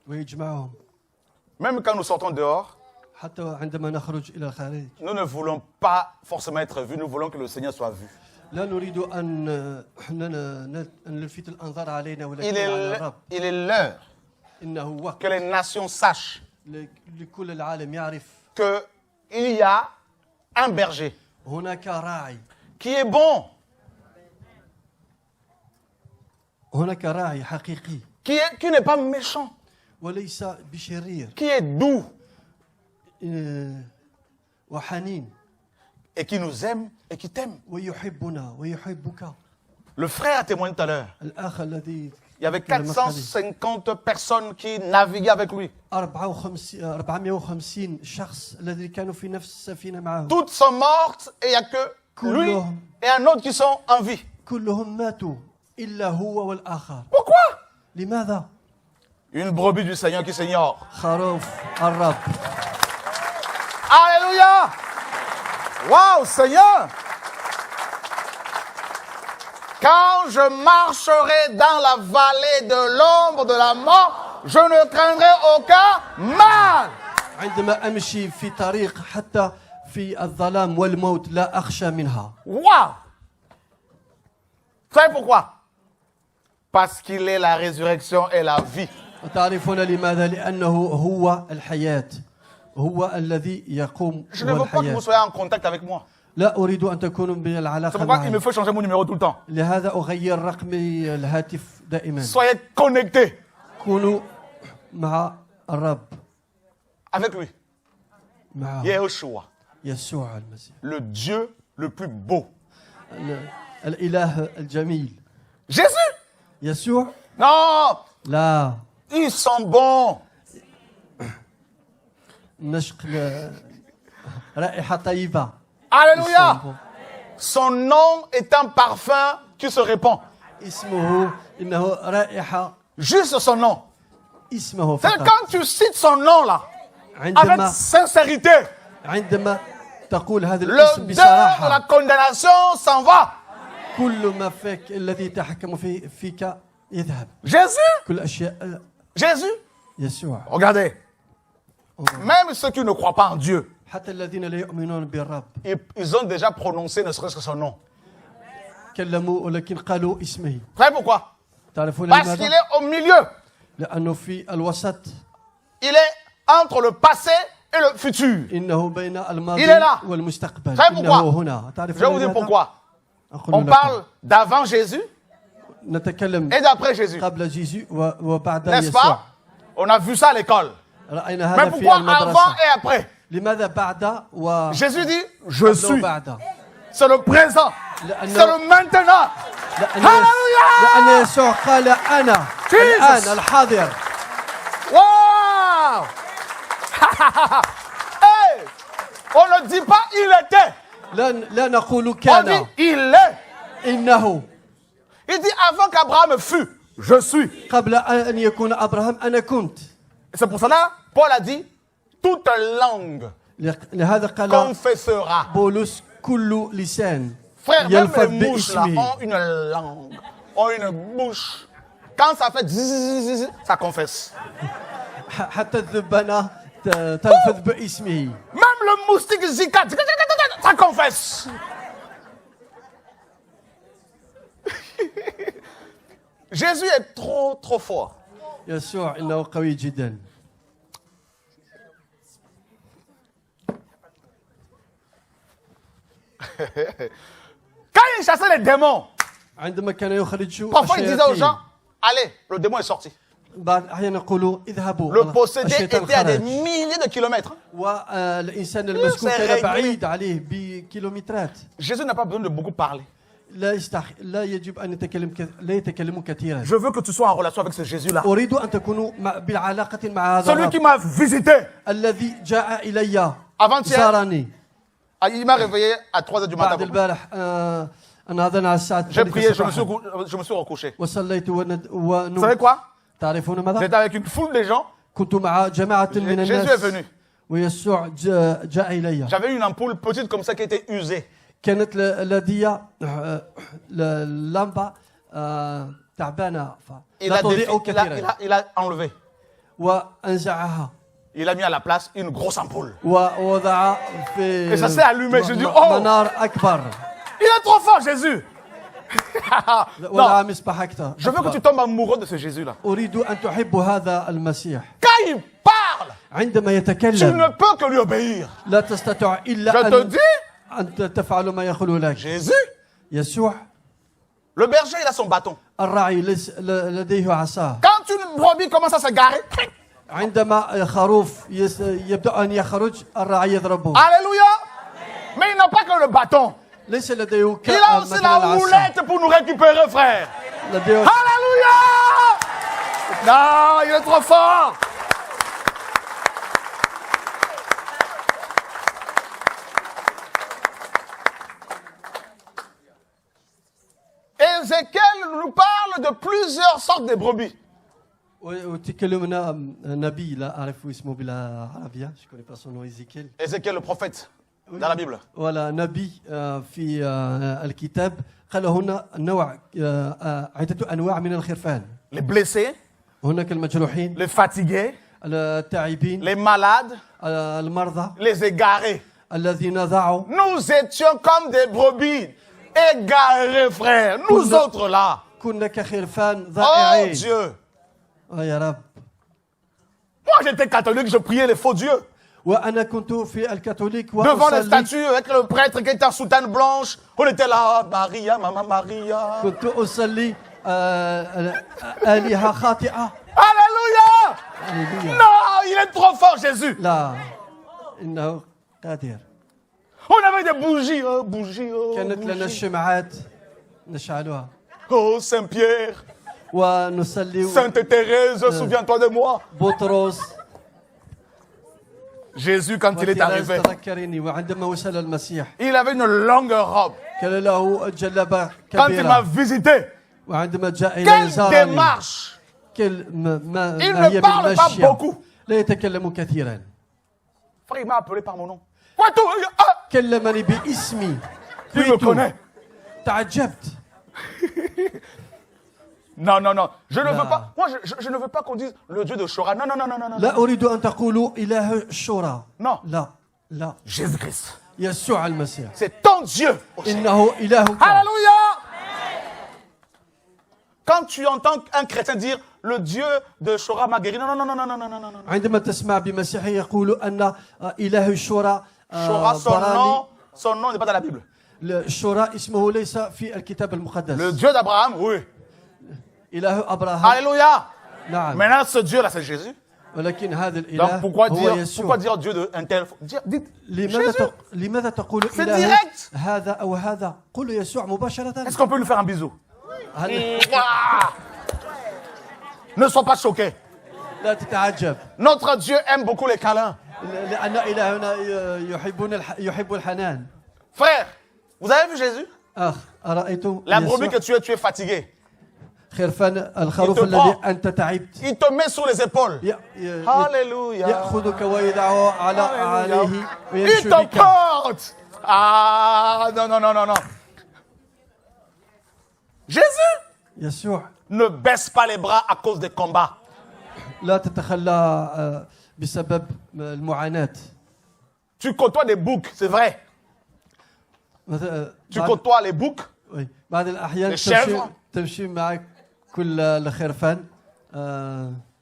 ويجمعهم. Même quand nous sortons dehors, حتى عندما نخرج إلى الخارج. nous ne voulons pas forcément être vus, nous voulons que le Seigneur soit vu. لا نريد أن نلفت الأنظار علينا ولكن على الرب. Il est l'heure إنه وقت que les nations sachent لكل العالم يعرف qu'il y a un berger هناك راعي qui est bon, هناك راعي حقيقي qui n'est pas méchant, وليس بشرير qui est doux وحنين et qui nous aime et qui t'aime. ويحبنا ويحبك. Le frère a témoigné tout à l'heure. الأخ الذي Il y avait 450 personnes qui naviguaient avec lui. 450 شخص الذي كانوا في نفس السفينة معه. Toutes sont mortes et il n'y a que lui et un autre qui sont en vie. كلهم ماتوا إلا هو والآخر. Pourquoi? لماذا؟ Une brebis du Seigneur qui s'ignore. خروف الرب. Alléluia! Waouh, Seigneur! Quand je marcherai dans la vallée de l'ombre de la mort, je ne craindrai aucun mal. عندما أمشي في طريق حتى في الظلام والموت لا أخشى منها. Waouh! Vous savez pourquoi? Parce qu'il est la résurrection et la vie. تعرفون لماذا؟ لأنه هو الحياة. هو الذي يقوم Je ne veux pas que vous soyez en contact avec moi. لا أريد أن تكونوا C'est بالعلاقة pourquoi il me معي. faut changer mon numéro tout le temps. لهذا أغير رقمي الهاتف دائما. Soyez connectés كونوا مع الرب. avec lui. مع Yehoshua, يسوع المسيح. le Dieu le plus beau. الإله الجميل. Jésus? يسوع؟ Non, لا. ils sont bons. نشق رائحة طيبة. Alléluia. Son nom est un parfum qui se répand. اسمه إنه رائحة. Juste son nom. اسمه C'est فقط. quand tu cites son nom là, avec عندما sincérité, عندما تقول هذا الاسم l'odeur de la بصراحة condamnation s'en va. كل ما فيك الذي يتحكم فيك يذهب. Jésus, كل أشياء Jésus. يسوع. Regardez, même ceux qui ne croient pas en Dieu, حتى الذين لا يؤمنون بالرب ils ont déjà prononcé ne serait-ce que son nom. كلموا ولكن قالوا اسمه. Vous savez pourquoi? تعرفون Parce qu'il لماذا؟ est au milieu. لأنه في الوسط. Il est entre le passé et le futur. إنه بين الماضي Il est là. والمستقبل. Savez pourquoi? إنه هنا. Je vais تعرفون vous dire لماذا؟ pourquoi. أقول On لكم. parle d'avant Jésus نتكلم et d'après Jésus. قبل جيسو وبعد N'est-ce يسوع. pas? On a vu ça à l'école. رأينا Mais هذا في pourquoi avant المدرسة. et après? لماذا بعد و Jésus dit, je قبل suis. وبعد؟ C'est le présent. لأنه C'est le maintenant. لأن يسوع قال أنا Jesus. الآن الحاضر. Wow! Hey! On ne dit pas il était. لا نقول On dit كان. il est. إنه Il dit avant qu'Abraham fût, je suis. قبل أن يكون أبراهام أنا كنت. C'est pour cela, Paul a dit, toute langue لهذا قال confessera. بولس كل لسان Frère, même يلفظ les mouches là باسمه. ont une langue, ont une bouche. Quand ça fait zzzz, ça confesse. حتى الذبانة تلفظ باسمه. Même le moustique Zika, ça confesse. Jésus est trop fort. يسوع إنه قوي جدا. Quand il chassait les démons, عندما كان يخرج parfois il disait aux الشياطين gens, allez, le démon est sorti. بعض الأحيان يقولوا اذهبوا. Le possédé الشيطان était à des خرج. milliers de kilomètres. والإنسان المسكون c'est كان réglé. بعيد عليه بكيلومترات. Jésus n'a pas besoin de beaucoup parler. لا يجب أن لا يتكلموا كثيرا. Je veux que tu sois en relation avec ce Jésus-là. أريد أن تكونوا بالعلاقة مع هذا Celui الرب qui m'a visité. الذي جاء إلي Avant-hier, زارني. il m'a réveillé à 3 heures du matin. بعد البارح أنا أظن على الساعة J'ai prié, je 3 me suis recouché. وصليت Vous savez quoi? تعرفون ماذا؟ J'étais avec une foule de gens. كنت مع جماعة من Jésus est الناس venu. ويسوع جاء إلي. J'avais une ampoule petite comme ça qui était usée. كانت لدي لمبة تعبانة لا تضيء كثيرا Il a enlevé. وأنزعها Il a mis à la place une grosse ampoule. ووضع في Et ça s'est allumé. Je dis, oh, منار أكبر. il est trop fort, Jésus. وضع Non, مصباح أكثر. je veux que tu tombes amoureux de ce Jésus-là. أريد أن تحب هذا المسيح. Quand il parle, عندما tu ne يتكلم peux que lui obéir. لا تستطيع Je إلا te dis, أن تفعل ما يقول لك. Jésus, يسوع le berger, il a son bâton. الراعي لديه عصاه. Quand une brebis commence à se garer, عندما خروف يبدأ أن يخرج الراعي يضربه. alléluia. Mais il n'a pas que le bâton. ليس لديه Il a aussi مثلا la العصا. houlette pour nous récupérer, frère. لديه Alléluia. Non, il est trop fort. Ézéchiel nous parle de plusieurs sortes de brebis. وتكلمنا نبي لا أعرف اسمه بالعربية. Je connais pas son nom إزيكيل. Ézéchiel, le prophète, dans la Bible. ولا نبي في الكتاب قال هنا نوع عدة أنواع من الخرفان. Les blessés, هناك المجروحين les fatigués, التعبين les malades, المرضى les égarés. الذين ضاعوا. Nous étions comme des brebis égarés, frère. Nous autres là. كنا كخرفان Oh ضائعين. Dieu. يا رب. Moi j'étais catholique, je priais les faux dieux. وأنا كنت في الكاثوليك Devant les وأصلي. statues avec le prêtre qui était en soutane blanche. On était là, Maria, Maman Maria. كنت أصلي آلهة خاطئة. Alléluia. هللويا. Non, il est trop fort Jésus. لا إنه قادر. On avait des bougies, oh, bougies, oh, كانت لنا bougies. الشمعات نشعلها Oh Saint-Pierre, ونصلي. Sainte Thérèse, souviens-toi de moi. بطرس Jésus, quand il est arrivé, تذكرني وعندما وصل المسيح il avait une longue robe. كان له جلابة Quand il m'a كبيرة visité, وعندما جاء إلى quelle زارني démarche! ما Il هي ne parle pas بالمشية beaucoup. لا يتكلم كثيرا Frère, il m'a appelé par mon nom. Quoi tout? Ah, كلمني باسمي il me connaît. تعجبت Non, non, non. Je ne Non. veux pas. Moi, je ne veux pas qu'on dise le Dieu de Shora. Non, non, non, non, non, non. لا أريد أن تقولوا إله الشورى Non. لا لا Jésus-Christ. يسوع المسيح C'est ton Dieu. إنه إلهك Alléluia. Quand tu entends un chrétien dire le Dieu de Shora m'a guéri. Non, non, non, non, non, non, non, non, non. عندما تسمع بمسيحي يقول أن إله الشورى Shora, براني son nom n'est pas dans la Bible. الشورى اسمه ليس في الكتاب Le المقدس Dieu d'Abraham, oui. إله أبراهام Alléluia. نعم Maintenant, ce Dieu-là, c'est Jésus. ولكن هذا Donc, الإله pourquoi هو dire يسوع Dieu de un tel? Dites لماذا Jésus. لماذا تقول C'est إله direct. هذا أو هذا قل يسوع مباشرة Est-ce qu'on peut lui faire un bisou? هل Mouah. Ne sois pas choqué. لا تتعجب Notre Dieu aime beaucoup les câlins. لأن إلهنا يحب الحنان Frère, vous avez vu Jésus? أخ أرأيت La brebis يسوع que tu es fatigué. خرفان الخروف Il te الذي prend. أنت تعبت Il te met sur les épaules. Alléluia. يأخذك ويدعه عليه Il ويمشي te بك porte. Ah, non, non, non, non, non. Jésus يسوع ne baisse pas les bras à cause des combats. لا تتخلى بسبب المعاناة Tu côtoies des boucs, c'est vrai. Tu côtoies les boucs. بعض الأحيان Les chèvres. تمشي مع كل الخرفان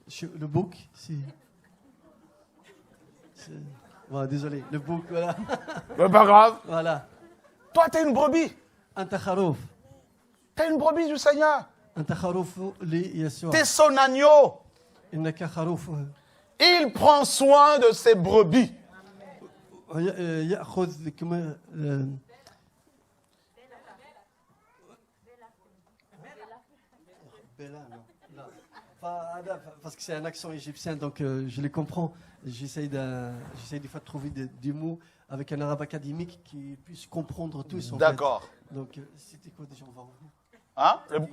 شو le bouc désolé le bouc voilà C'est pas grave. voilà Toi, tu es une brebis. أنت خروف Tu es une brebis du Seigneur. أنت خروف ليسوع Tu es son agneau. إنك خروفه Il prend soin de ses brebis. يأخذ كما parce que c'est un accent égyptien, donc je les comprends. J'essaie de trouver des mots avec un arabe académique qui puisse comprendre tous. D'accord. Donc, c'était quoi déjà? On va revenir. Hein?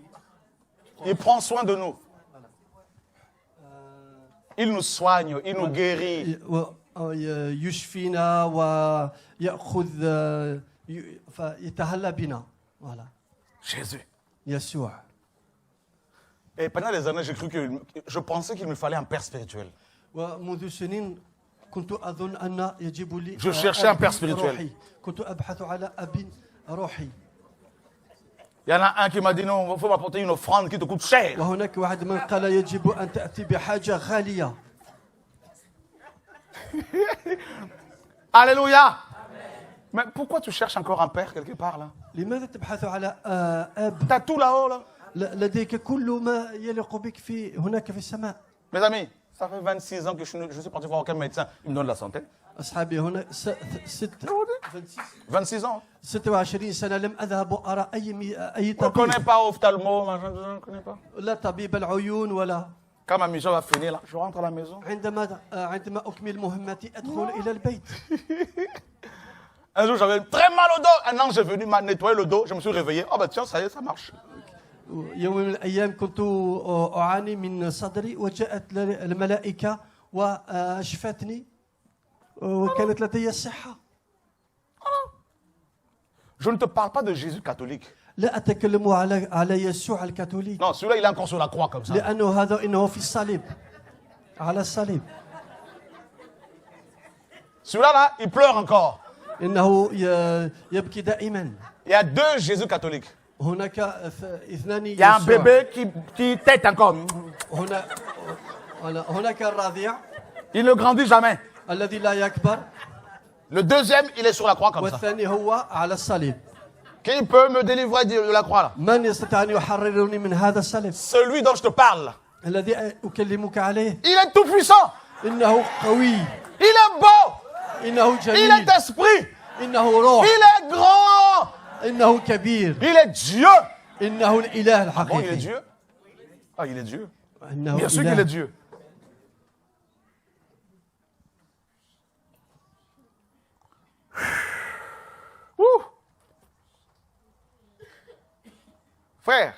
Il prend soin de nous. Il nous soigne, il nous guérit. يشفينا ويأخذ فيتهلى بنا. Voilà. Jésus. يسوع. Et pendant des années, je pensais qu'il me fallait un père spirituel. ومنذ سنين كنت أظن أن يجب لي Je cherchais un père spirituel. روحي. كنت أبحث على أب روحي. Il y en a un qui m'a dit non, il faut m'apporter une offrande qui te coûte cher. وهناك واحد من قال يجب أن تأتي بحاجة غالية. Alléluia. Mais pourquoi tu cherches encore un père quelque part là? لماذا تبحث على أب؟ T'as tout là-haut là. لديك كل ما يليق بك في هناك في السماء. Mes amis, ça fait 26 ans que je suis parti voir aucun médecin. Il me donne la santé. أصحابي هنا 26 ans. 26 سنة لم أذهب أرى أي On ne connaît طبيب. pas ophtalmo, machin, je ne connais pas. لا طبيب العيون ولا. Quand ma mission va finir là, je rentre à la maison. عندما أكمل مهمتي أدخل إلى البيت. Un jour, j'avais très mal au dos. Un ange est venu m'a nettoyé le dos. Je me suis réveillé. Oh, bah tiens, ça y est, ça marche. يوم من الأيام كنت أعاني من صدري وجاءت الملائكة وأشفتني وكانت لدي الصحة. Je ne te parle pas de Jésus catholique. لا أتكلم على يسوع الكاثوليك. Non, celui-là, il est encore sur la croix comme ça. لأنه هذا إنه في الصليب على الصليب. Celui-là, là, il pleure encore. إنه يبكي دائما. Il y a deux Jésus catholiques. هناك اثنان Il y a un يسوع. bébé qui tête encore. هناك الرضيع Il ne grandit jamais. الذي لا يكبر. Le deuxième, il est sur la croix comme ça. والثاني هو على الصليب. Qui peut me délivrer de la croix là? من يستطيع أن يحررني من هذا الصليب؟ Celui dont je te parle. الذي أكلمك عليه. Il est tout puissant. إنه قوي. Il est beau. إنه Il جميل. est esprit. إنه روح. Il est grand. إنه كبير. Il est Dieu. إنه الإله Ah bon, il est الحقيقي. Dieu? Ah, il est Dieu. إنه Bien sûr qu'il est إله. Dieu. Frère,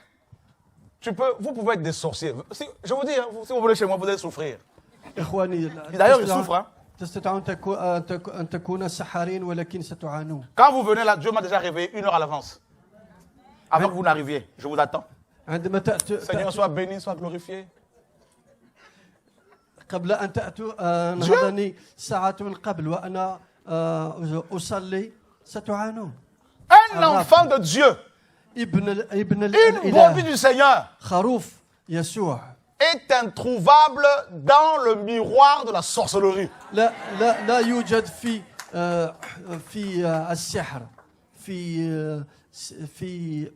vous pouvez être des sorciers. Je vous dis, hein, si vous venez chez moi, vous allez souffrir. إخواني D'ailleurs, il souffre. Hein. تستطيعون أن تكونوا سحارين ولكن ستعانون. Quand vous venez là, Dieu m'a déjà réveillé 1 heure à l'avance. Avant que vous n'arriviez, je vous attends. عندما Seigneur, sois béni, sois glorifié. قبل أن تأتوا نهضني ساعات من قبل وأنا أصلي ستعانون. Un enfant de Dieu, ابن une brebis du Seigneur, خروف يسوع est introuvable dans le miroir de la sorcellerie. لا يوجد في السحر في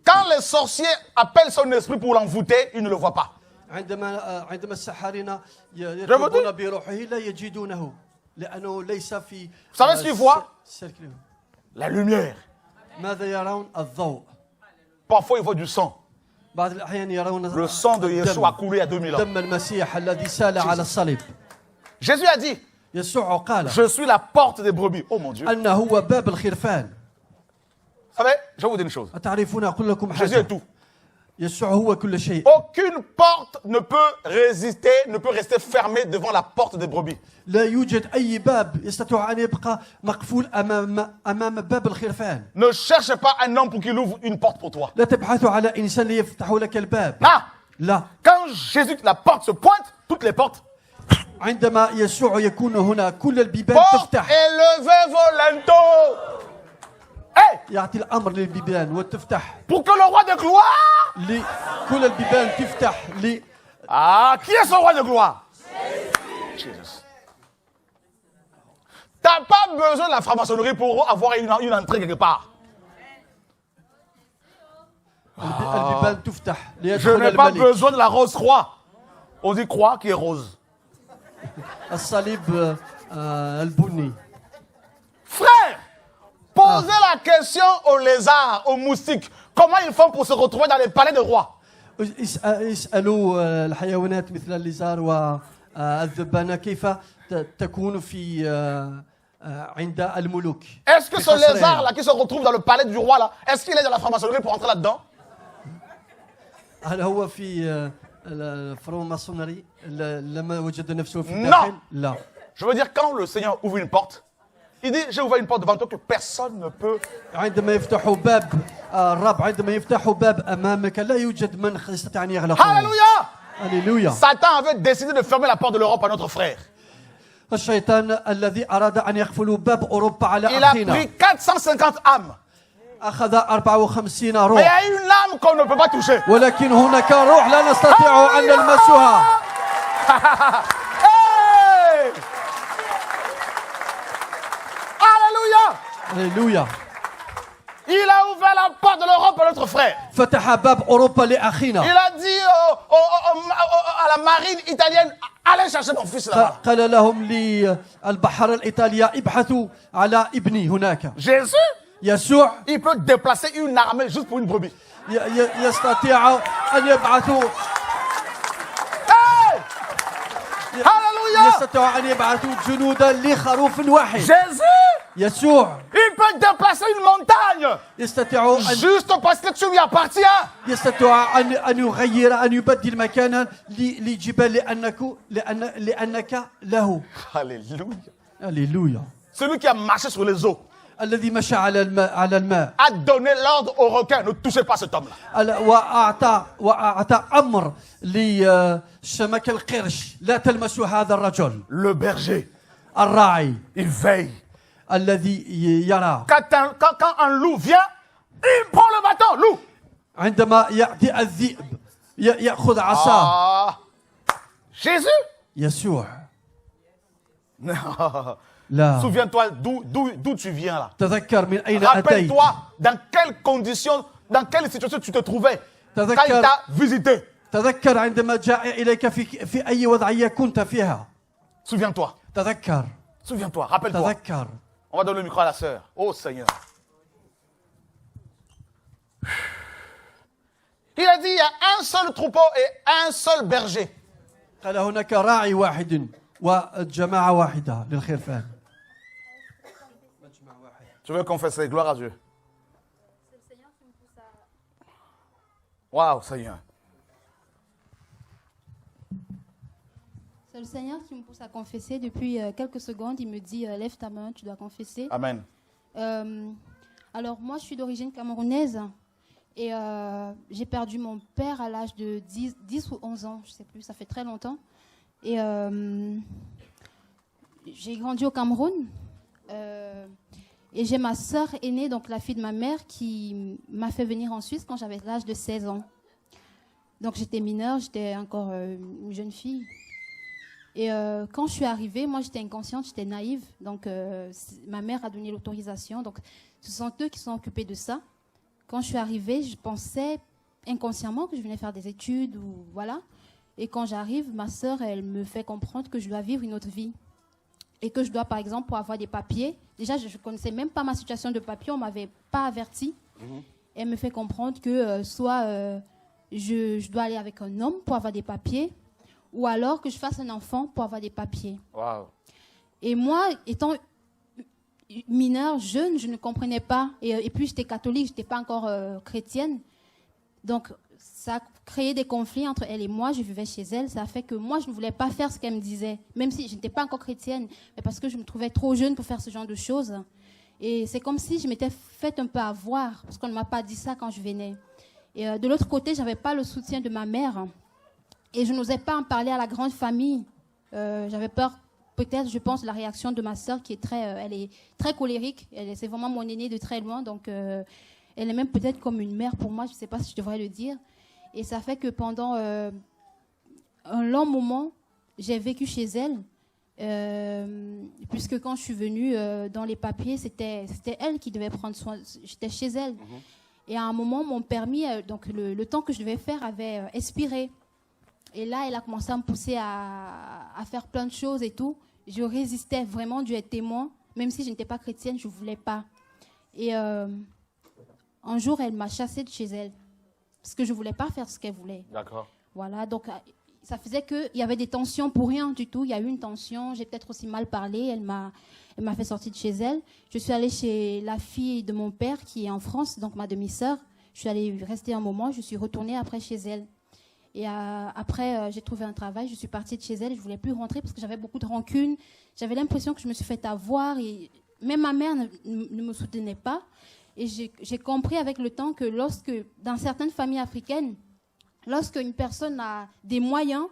Quand les sorciers appellent son esprit pour l'envoûter, il ne le voit pas. عندما السحارين يطلبون بروحه لا يجدونه لأنه ليس في. Vous savez ce qu'ils voient? La lumière. ماذا يرون؟ الضوء. Parfois, ils voient du sang. بعض الأحيان يرون Le sang de Yeshua a coulé il y a 2000 ans. دم المسيح الذي سال على الصليب. Jésus a dit, يسوع قال je suis la porte des brebis. Oh mon Dieu. أنه هو باب الخرفان. Vous savez, je vais vous dire une chose. أتعرفون أقول لكم Jésus حاجة. est tout. يسوع هو كل شيء. Aucune porte ne peut rester fermée devant la porte des brebis. لا يوجد أي باب يستطيع أن يبقى مقفول أمام باب الخرفان. Ne cherche pas un homme pour qu'il ouvre une porte pour toi. لا تبحث على إنسان ليفتح لك الباب. Là, لا. quand Jésus, la porte se pointe, toutes les portes. عندما يسوع يكون هنا كل البيبان Porte تفتح. élevée volonto. Hey, يعطي الأمر للبيبان وتفتح. pour que le roi de gloire. كل البيبان تفتح Ah, qui est ce roi de gloire? Jesus. T'as pas besoin de la franc-maçonnerie pour avoir une entrée quelque part. البيبان تفتح Je ليدخل n'ai pas الملك. besoin de la rose croix. On dit croix qui est rose. الصليب البني. Frère, posez la question aux lézards, aux moustiques. Comment ils font pour se retrouver dans les palais de rois? اسألوا الحيوانات مثل الليزار والذبانة كيف تكون في عند الملوك. Est-ce que ce lézard-là qui se retrouve dans le palais du roi, là, est-ce qu'il est dans la franc-maçonnerie pour entrer là-dedans? هل هو في الفرنماسونري لما وجد نفسه في الداخل؟ لا. Je veux dire, quand le Seigneur ouvre une porte, il dit, j'ai ouvert une porte devant toi que personne ne peut. عندما يفتح باب الرب عندما يفتح باب أمامك لا يوجد من يستطيع أن يغلقه. Alléluia! Alléluia. Satan avait décidé de fermer la porte de l'Europe à notre frère. الشيطان الذي أراد أن يقفل باب أوروبا على Il a أخينا. pris 450 âmes. أخذ 54 Mais il y روح. a une âme qu'on ne peut pas toucher. ولكن هناك روح لا نستطيع أن نلمسها. Hey! Alléluia! Alléluia. Il a ouvert la porte de l'Europe à notre frère. فتح باب أوروبا Il لأخينا. a dit à la marine italienne, allez chercher mon fils là-bas. قال لهم للبحر الإيطالية ابحثوا على ابني هناك. Jésus, يسوع il peut déplacer une armée juste pour une brebis. يستطيع أن يبعثوا. Hey! Alléluia! يستطيع أن يبعثوا جنودا لخروف واحد. Jésus, يسوع il peut déplacer une montagne يستطيع أن juste parce que tu lui appartiens. يستطيع أن يغير أن يبدل مكانا لجبال لأنك له. Alléluia. Alléluia. Celui qui a marché sur les eaux الذي مشى على الماء a donné l'ordre aux requins, ne touchez pas cet homme-là. وأعطى أمر لشمك القرش لا تلمسوا هذا الرجل. Le berger, الراعي il veille. الذي يرى. Quand un loup vient, il prend le bâton, loup. عندما يأتي الذئب يأخذ عصاه. Jésus? يسوع. Non. لا. Souviens-toi d'où tu viens là. تذكر من أين أتيت. Rappelle-toi dans quelles conditions, dans quelle situation tu te trouvais quand il t'a visité. تذكر عندما جاء إليك في أي وضعية كنت فيها. Souviens-toi. تذكر. Souviens-toi. Rappelle-toi. تذكر. On va donner le micro à la sœur. Oh Seigneur. Il a dit il y a un seul troupeau et un seul berger. قال هناك راعي واحد وجماعة واحدة للخرفان. Je veux confesser, gloire à Dieu. Waouh, Seigneur. C'est le Seigneur qui me pousse à confesser. Depuis quelques secondes, il me dit lève ta main, tu dois confesser. Amen. Alors, moi, je suis d'origine camerounaise et j'ai perdu mon père à l'âge de 10 ou 11 ans, je ne sais plus, ça fait très longtemps. Et j'ai grandi au Cameroun et j'ai ma sœur aînée, donc la fille de ma mère, qui m'a fait venir en Suisse quand j'avais l'âge de 16 ans. Donc, j'étais mineure, j'étais encore une jeune fille. Et quand je suis arrivée, moi j'étais inconsciente, j'étais naïve, donc ma mère a donné l'autorisation, donc ce sont eux qui sont occupés de ça. Quand je suis arrivée, je pensais inconsciemment que je venais faire des études, ou voilà. Et quand j'arrive, ma sœur, elle me fait comprendre que je dois vivre une autre vie. Et que je dois, par exemple, pour avoir des papiers, déjà je ne connaissais même pas ma situation de papier, on ne m'avait pas averti. Elle me fait comprendre que soit je dois aller avec un homme pour avoir des papiers, ou alors que je fasse un enfant pour avoir des papiers. Wow. Et moi, étant mineure, jeune, je ne comprenais pas. Et puis, j'étais catholique, je n'étais pas encore chrétienne. Donc, ça a créé des conflits entre elle et moi. Je vivais chez elle. Ça a fait que moi, je ne voulais pas faire ce qu'elle me disait, même si je n'étais pas encore chrétienne, mais parce que je me trouvais trop jeune pour faire ce genre de choses. Et c'est comme si je m'étais faite un peu avoir, parce qu'on ne m'a pas dit ça quand je venais. Et de l'autre côté, je n'avais pas le soutien de ma mère. Et je n'osais pas en parler à la grande famille. J'avais peur, peut-être, je pense, de la réaction de ma sœur, qui est elle est très colérique. C'est vraiment mon aînée de très loin. Donc, elle est même peut-être comme une mère pour moi. Je ne sais pas si je devrais le dire. Et ça fait que pendant un long moment, j'ai vécu chez elle. Puisque quand je suis venue dans les papiers, c'était elle qui devait prendre soin. J'étais chez elle. Et à un moment, mon permis, donc le temps que je devais faire avait expiré. Et là, elle a commencé à me pousser à faire plein de choses et tout. Je résistais vraiment, Dieu est témoin. Même si je n'étais pas chrétienne, je ne voulais pas. Et un jour, elle m'a chassée de chez elle. Parce que je ne voulais pas faire ce qu'elle voulait. D'accord. Voilà, donc ça faisait qu'il y avait des tensions pour rien du tout. Il y a eu une tension, j'ai peut-être aussi mal parlé. Elle m'a fait sortir de chez elle. Je suis allée chez la fille de mon père qui est en France, donc ma demi-sœur. Je suis allée rester un moment, je suis retournée après chez elle. Et après, j'ai trouvé un travail, je suis partie de chez elle, je ne voulais plus rentrer parce que j'avais beaucoup de rancune. J'avais l'impression que je me suis fait avoir et même ma mère ne me soutenait pas. Et j'ai compris avec le temps que dans certaines familles africaines, lorsque une personne a des moyens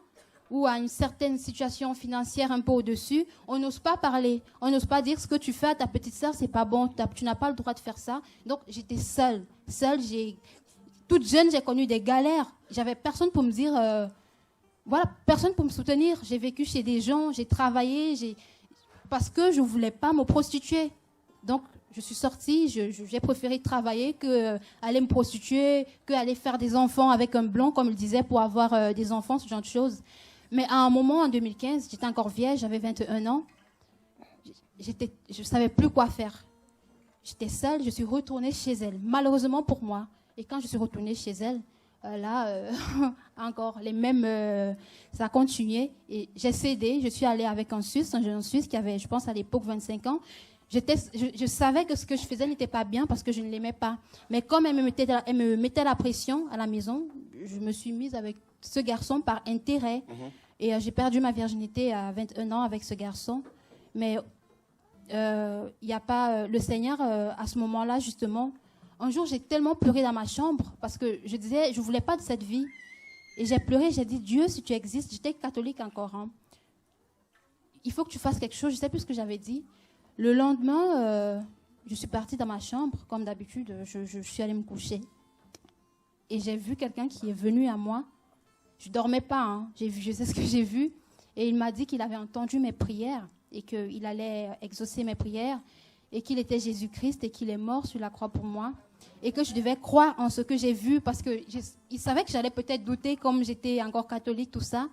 ou a une certaine situation financière un peu au-dessus, on n'ose pas parler, on n'ose pas dire ce que tu fais à ta petite sœur, c'est pas bon, tu n'as pas le droit de faire ça. Donc j'étais seule, toute jeune, j'ai connu des galères. J'avais personne pour me dire, personne pour me soutenir. J'ai vécu chez des gens, j'ai travaillé, parce que je ne voulais pas me prostituer. Donc, je suis sortie, j'ai préféré travailler qu'aller me prostituer, qu'aller faire des enfants avec un blanc, comme il disait, pour avoir des enfants, ce genre de choses. Mais à un moment, en 2015, j'étais encore vieille, j'avais 21 ans. Je ne savais plus quoi faire. J'étais seule, je suis retournée chez elle, malheureusement pour moi. Et quand je suis retournée chez elle, encore les mêmes, ça a continué. Et j'ai cédé, je suis allée avec un jeune Suisse qui avait, je pense à l'époque, 25 ans. Je savais que ce que je faisais n'était pas bien parce que je ne l'aimais pas. Mais comme elle me mettait la pression à la maison, je me suis mise avec ce garçon par intérêt. Et j'ai perdu ma virginité à 21 ans avec ce garçon. Mais il n'y a pas le Seigneur, à ce moment-là, justement. Un jour, j'ai tellement pleuré dans ma chambre parce que je disais, je ne voulais pas de cette vie. Et j'ai pleuré, j'ai dit, Dieu, si tu existes, j'étais catholique encore. Hein. Il faut que tu fasses quelque chose. Je ne sais plus ce que j'avais dit. Le lendemain, je suis partie dans ma chambre, comme d'habitude, je suis allée me coucher. Et j'ai vu quelqu'un qui est venu à moi. Je ne dormais pas, hein. Je sais ce que j'ai vu. Et il m'a dit qu'il avait entendu mes prières et qu'il allait exaucer mes prières et qu'il était Jésus-Christ et qu'il est mort sur la croix pour moi. Et que je devais croire en ce que j'ai vu parce qu'il savait que j'allais peut-être douter comme j'étais encore catholique, tout ça.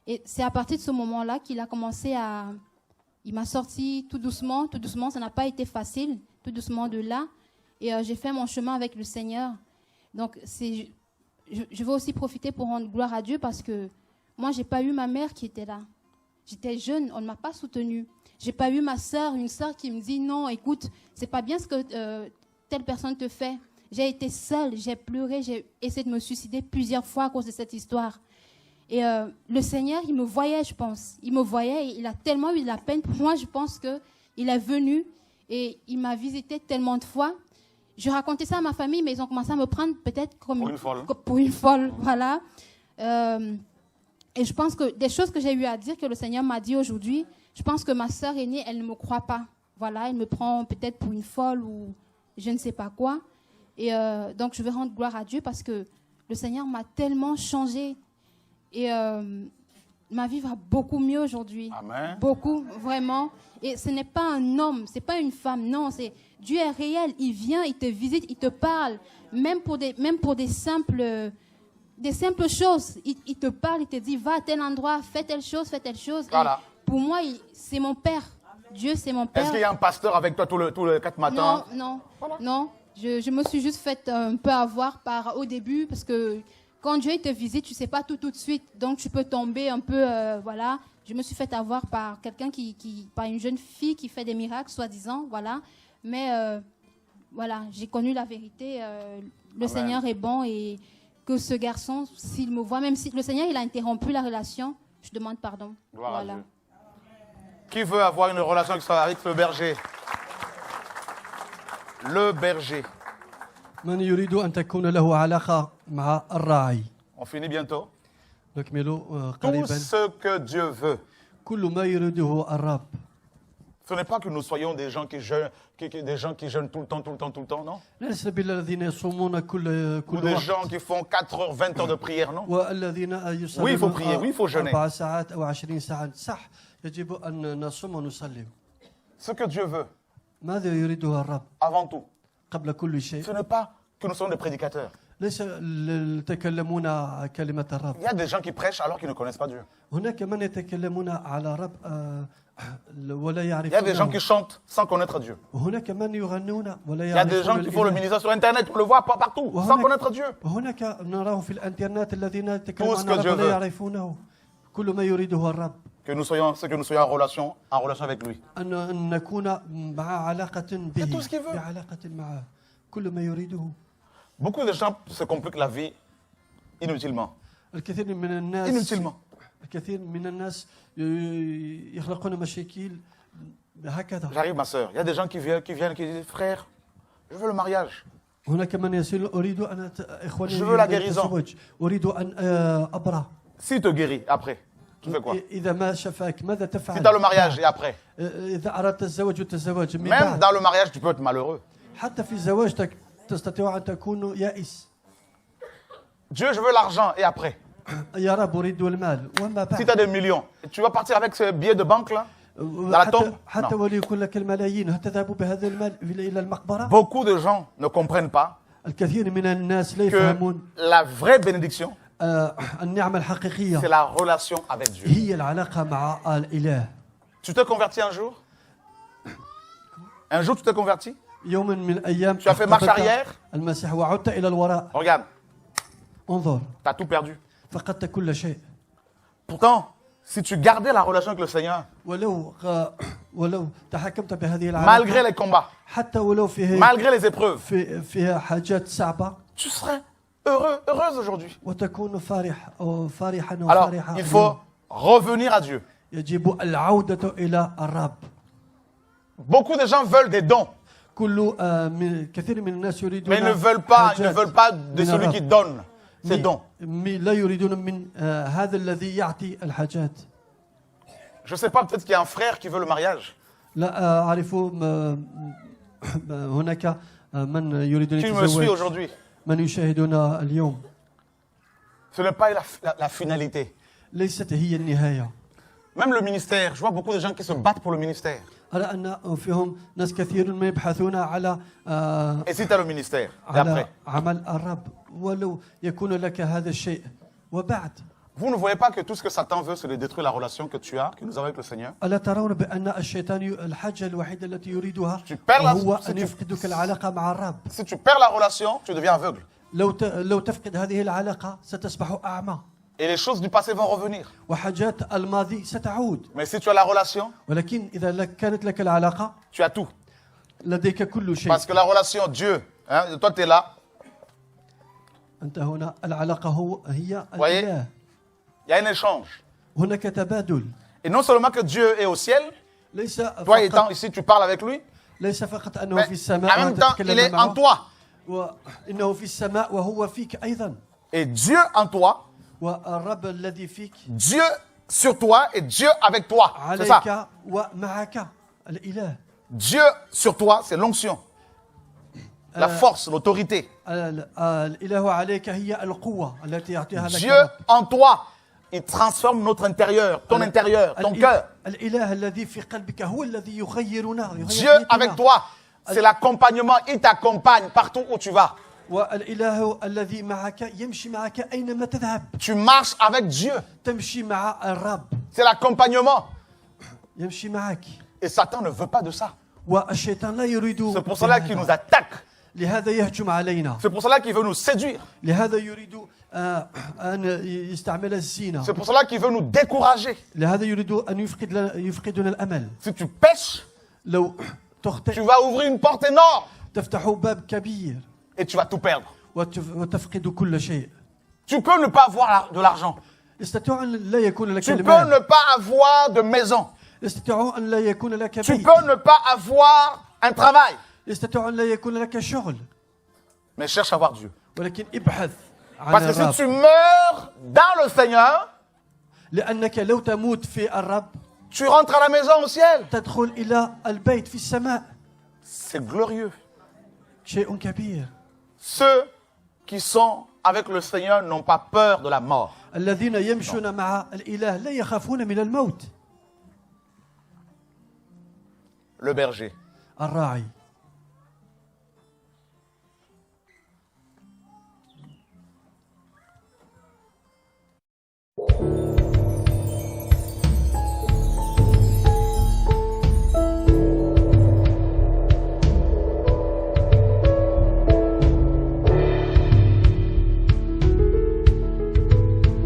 Et c'est à partir de ce moment-là qu'il a commencé à... Il m'a sorti tout doucement, ça n'a pas été facile, tout doucement de là. Et j'ai fait mon chemin avec le Seigneur. Donc, je veux aussi profiter pour rendre gloire à Dieu parce que moi, je n'ai pas eu ma mère qui était là. J'étais jeune, on ne m'a pas soutenue. Je n'ai pas eu une sœur qui me dit non, écoute, c'est pas bien ce que telle personne te fait. J'ai été seule, j'ai pleuré, j'ai essayé de me suicider plusieurs fois à cause de cette histoire. Et le Seigneur, il me voyait, je pense. Il me voyait et il a tellement eu de la peine. Pour moi, je pense qu'il est venu et il m'a visité tellement de fois. Je racontais ça à ma famille, mais ils ont commencé à me prendre peut-être comme pour une folle. Voilà. Et je pense que des choses que j'ai eu à dire, que le Seigneur m'a dit aujourd'hui, je pense que ma sœur aînée, elle ne me croit pas. Voilà, elle me prend peut-être pour une folle ou je ne sais pas quoi. Et donc, je vais rendre gloire à Dieu parce que le Seigneur m'a tellement changé. Et ma vie va beaucoup mieux aujourd'hui. Amen. Beaucoup, vraiment. Et ce n'est pas un homme, ce n'est pas une femme, non. Dieu est réel, il vient, il te visite, il te parle. Même pour des simples choses. Il te parle, il te dit, va à tel endroit, fais telle chose, fais telle chose. Voilà. Et pour moi, c'est mon Père. Dieu, c'est mon Père. Est-ce qu'il y a un pasteur avec toi tous les 4 matins? Non, Voilà. non. Je me suis juste fait un peu avoir au début parce que quand Dieu te visite, tu ne sais pas tout de suite. Donc, tu peux tomber un peu, voilà. Je me suis fait avoir par quelqu'un par une jeune fille qui fait des miracles, soi-disant, voilà. Mais, voilà, j'ai connu la vérité. Le Seigneur est bon et que ce garçon, s'il me voit, même si le Seigneur, il a interrompu la relation, je demande pardon. Gloire voilà. à Dieu. Qui veut avoir une relation avec le berger? Le berger. من يريد أن تكون له علاقة مع الراعي. On finit bientôt. نكمل Tout قريبا. ce que Dieu veut. كل ما يريده الرب. Ce n'est pas que nous soyons des gens qui jeûnent tout le temps, non? ليس بالذين يصومون كل Ou des وقت. gens qui font 4 heures, 20 heures de prière, non? والذين يصلون Oui, il faut prier, oui, il faut jeûner. 4 ساعات أو 20 ساعة. صح، يجب أن نصوم ونصلي. Ce que Dieu veut, ماذا يريده الرب avant tout, قبل كل شيء؟ ce n'est pas que nous soyons des prédicateurs. ليس يتكلمون كلمة الرب. Il y a des gens qui prêchent alors qu'ils ne connaissent pas Dieu. هناك من يتكلمون على الرب ولا Il y a des gens يعرفونه. qui chantent sans connaître Dieu. وهناك من يغنون ولا Il y a des gens يعرفون qui font le الإله. ministère sur Internet, on le voit pas partout, sans connaître Dieu. وهناك نراه في الانترنت الذين يتكلمون Tout ce عن que الرب Dieu ولا veut. يعرفونه. كل ما يريده الرب Que nous soyons en relation avec lui. أن نكون مع علاقة به. tout ce qu'il veut. بعلاقة معه. كل ما يريده. Beaucoup de gens se compliquent la vie inutilement. الكثير من الناس Inutilement. الكثير من الناس يخلقون مشاكل هكذا. J'arrive, ma soeur. Il y a des gens qui viennent, qui disent, frère, je veux le mariage. هناك من يسأل أريد أن إخواني Je veux la guérison. أتزوج. أريد أن أبرأ. S'il te guérit, après, tu fais quoi? إذا ما شفاك ماذا Si تفعل؟ tu as le mariage et après. إذا أردت الزواج والتزواج من Même بعد dans le mariage, tu peux être malheureux. حتى في زواجتك تستطيع أن تكون يائس. Dieu, je veux l'argent et après. يا رب أريد المال وما Si tu بعد. as des millions, tu vas partir avec ce billet de banque là, dans la tombe? حتى Non. وليكن لك الملايين هل تذهب بهذا المال إلى المقبرة؟ Beaucoup de gens ne comprennent pas الكثير من الناس لا que يفهمون la vraie bénédiction, النعمة الحقيقية c'est la relation avec Dieu. هي العلاقة مع الإله. Tu t'es converti un jour? Un jour, tu t'es converti? يوم من الأيام Tu as fait marche اختبرت arrière? المسيح وعدت إلى الوراء. Regarde, انظر tu as tout perdu. فقدت كل شيء. Pourtant, si tu gardais la relation avec le Seigneur, ولو تحكمت بهذه العلاقة malgré les combats, حتى ولو malgré les épreuves, فيها حاجات صعبة tu serais heureux, heureuse aujourd'hui. وتكون فرحا Alors, وفرحا. il faut revenir à Dieu. يجب العودة إلى الرب. Beaucoup de gens veulent des dons, كثير من الناس يريدون mais ils ne veulent pas de من celui الرب. qui donne ces dons. لا يريدون من هذا الذي يعطي الحاجات. Je ne sais pas, peut-être qu'il y a un frère qui veut le mariage, لا أعرف هناك من يريد أن qui me suit يتزوج aujourd'hui. من يشاهدنا اليوم. Ce n'est pas la finalité. ليست هي النهاية. Même le ministère, je vois beaucoup de gens qui se battent pour le ministère. أرى أن فيهم ناس كثير ما يبحثون على Et si tu as le ministère, et على après, عمل الرب ولو يكون لك هذا الشيء وبعد. vous ne voyez pas que tout ce que Satan veut, c'est de détruire la relation que tu as, que nous avons avec le Seigneur? ألا ترون بأن الشيطان الحاجة الوحيدة التي يريدها Tu perds la- هو si أن tu- يفقدك العلاقة مع الرب. Si tu perds la relation, tu deviens aveugle. لو تفقد هذه العلاقة ستصبح أعمى Et les choses du passé vont revenir. وحاجات الماضي ستعود. Mais si tu as la relation, ولكن إذا كانت لك العلاقة tu as tout. لديك كل شيء. Parce que la relation, Dieu, hein, toi tu es là, أنت هنا العلاقة هي Voyez, الإله. il y a un échange. هناك تبادل. Et non seulement que Dieu est au ciel, ليس toi étant فقط ici, tu parles avec lui, ليس فقط أنه mais في السماء en même وأنت temps, il تتكلم est en معه، toi. وإنه في السماء وهو فيك أيضا. Et Dieu en toi, والرب الذي فيك Dieu sur toi et Dieu avec toi. C'est ça. عليك ومعك الإله. Dieu sur toi, c'est l'onction, la force, l'autorité. الإله عليك هي القوة التي يعطيها لك Dieu الرب. en toi, il transforme notre intérieur, ton intérieur, ton cœur. الإله الذي في قلبك هو الذي يغيرنا. Dieu avec toi, c'est l'accompagnement. Il t'accompagne partout où tu vas. والإله الذي معك يمشي معك أينما تذهب. Tu marches avec Dieu. تمشي مع الرب. C'est l'accompagnement. يمشي معك. Et Satan ne veut pas de ça. والشيطان لا يريد. C'est pour cela qu'il nous attaque. لهذا يهجم علينا. C'est pour cela qu'il veut nous séduire. لهذا يريد أن يستعمل الزينة. C'est pour cela qu'il veut nous décourager. لهذا يريد أن يفقدنا الأمل. Si tu pèches, لو tu تخطئ vas ouvrir une porte énorme تفتح باب كبير et tu vas tout perdre. وتفقد كل شيء. Tu peux ne pas avoir de l'argent. يستطيع أن لا يكون لك Tu peux المال. ne pas avoir de maison. يستطيع أن لا يكون لك Tu بيت. peux ne pas avoir un travail. يستطيع أن لا يكون لك شغل. Mais cherche à voir Dieu. ولكن ابحث عن Parce que si الرب. tu meurs dans le Seigneur, لأنك لو تموت في الرب tu rentres à la maison au ciel. تدخل إلى البيت في السماء. C'est glorieux. شيء كبير. Ceux qui sont avec le Seigneur n'ont pas peur de la mort. الذين يمشون مع الإله لا يخافون من الموت. Le berger. الراعي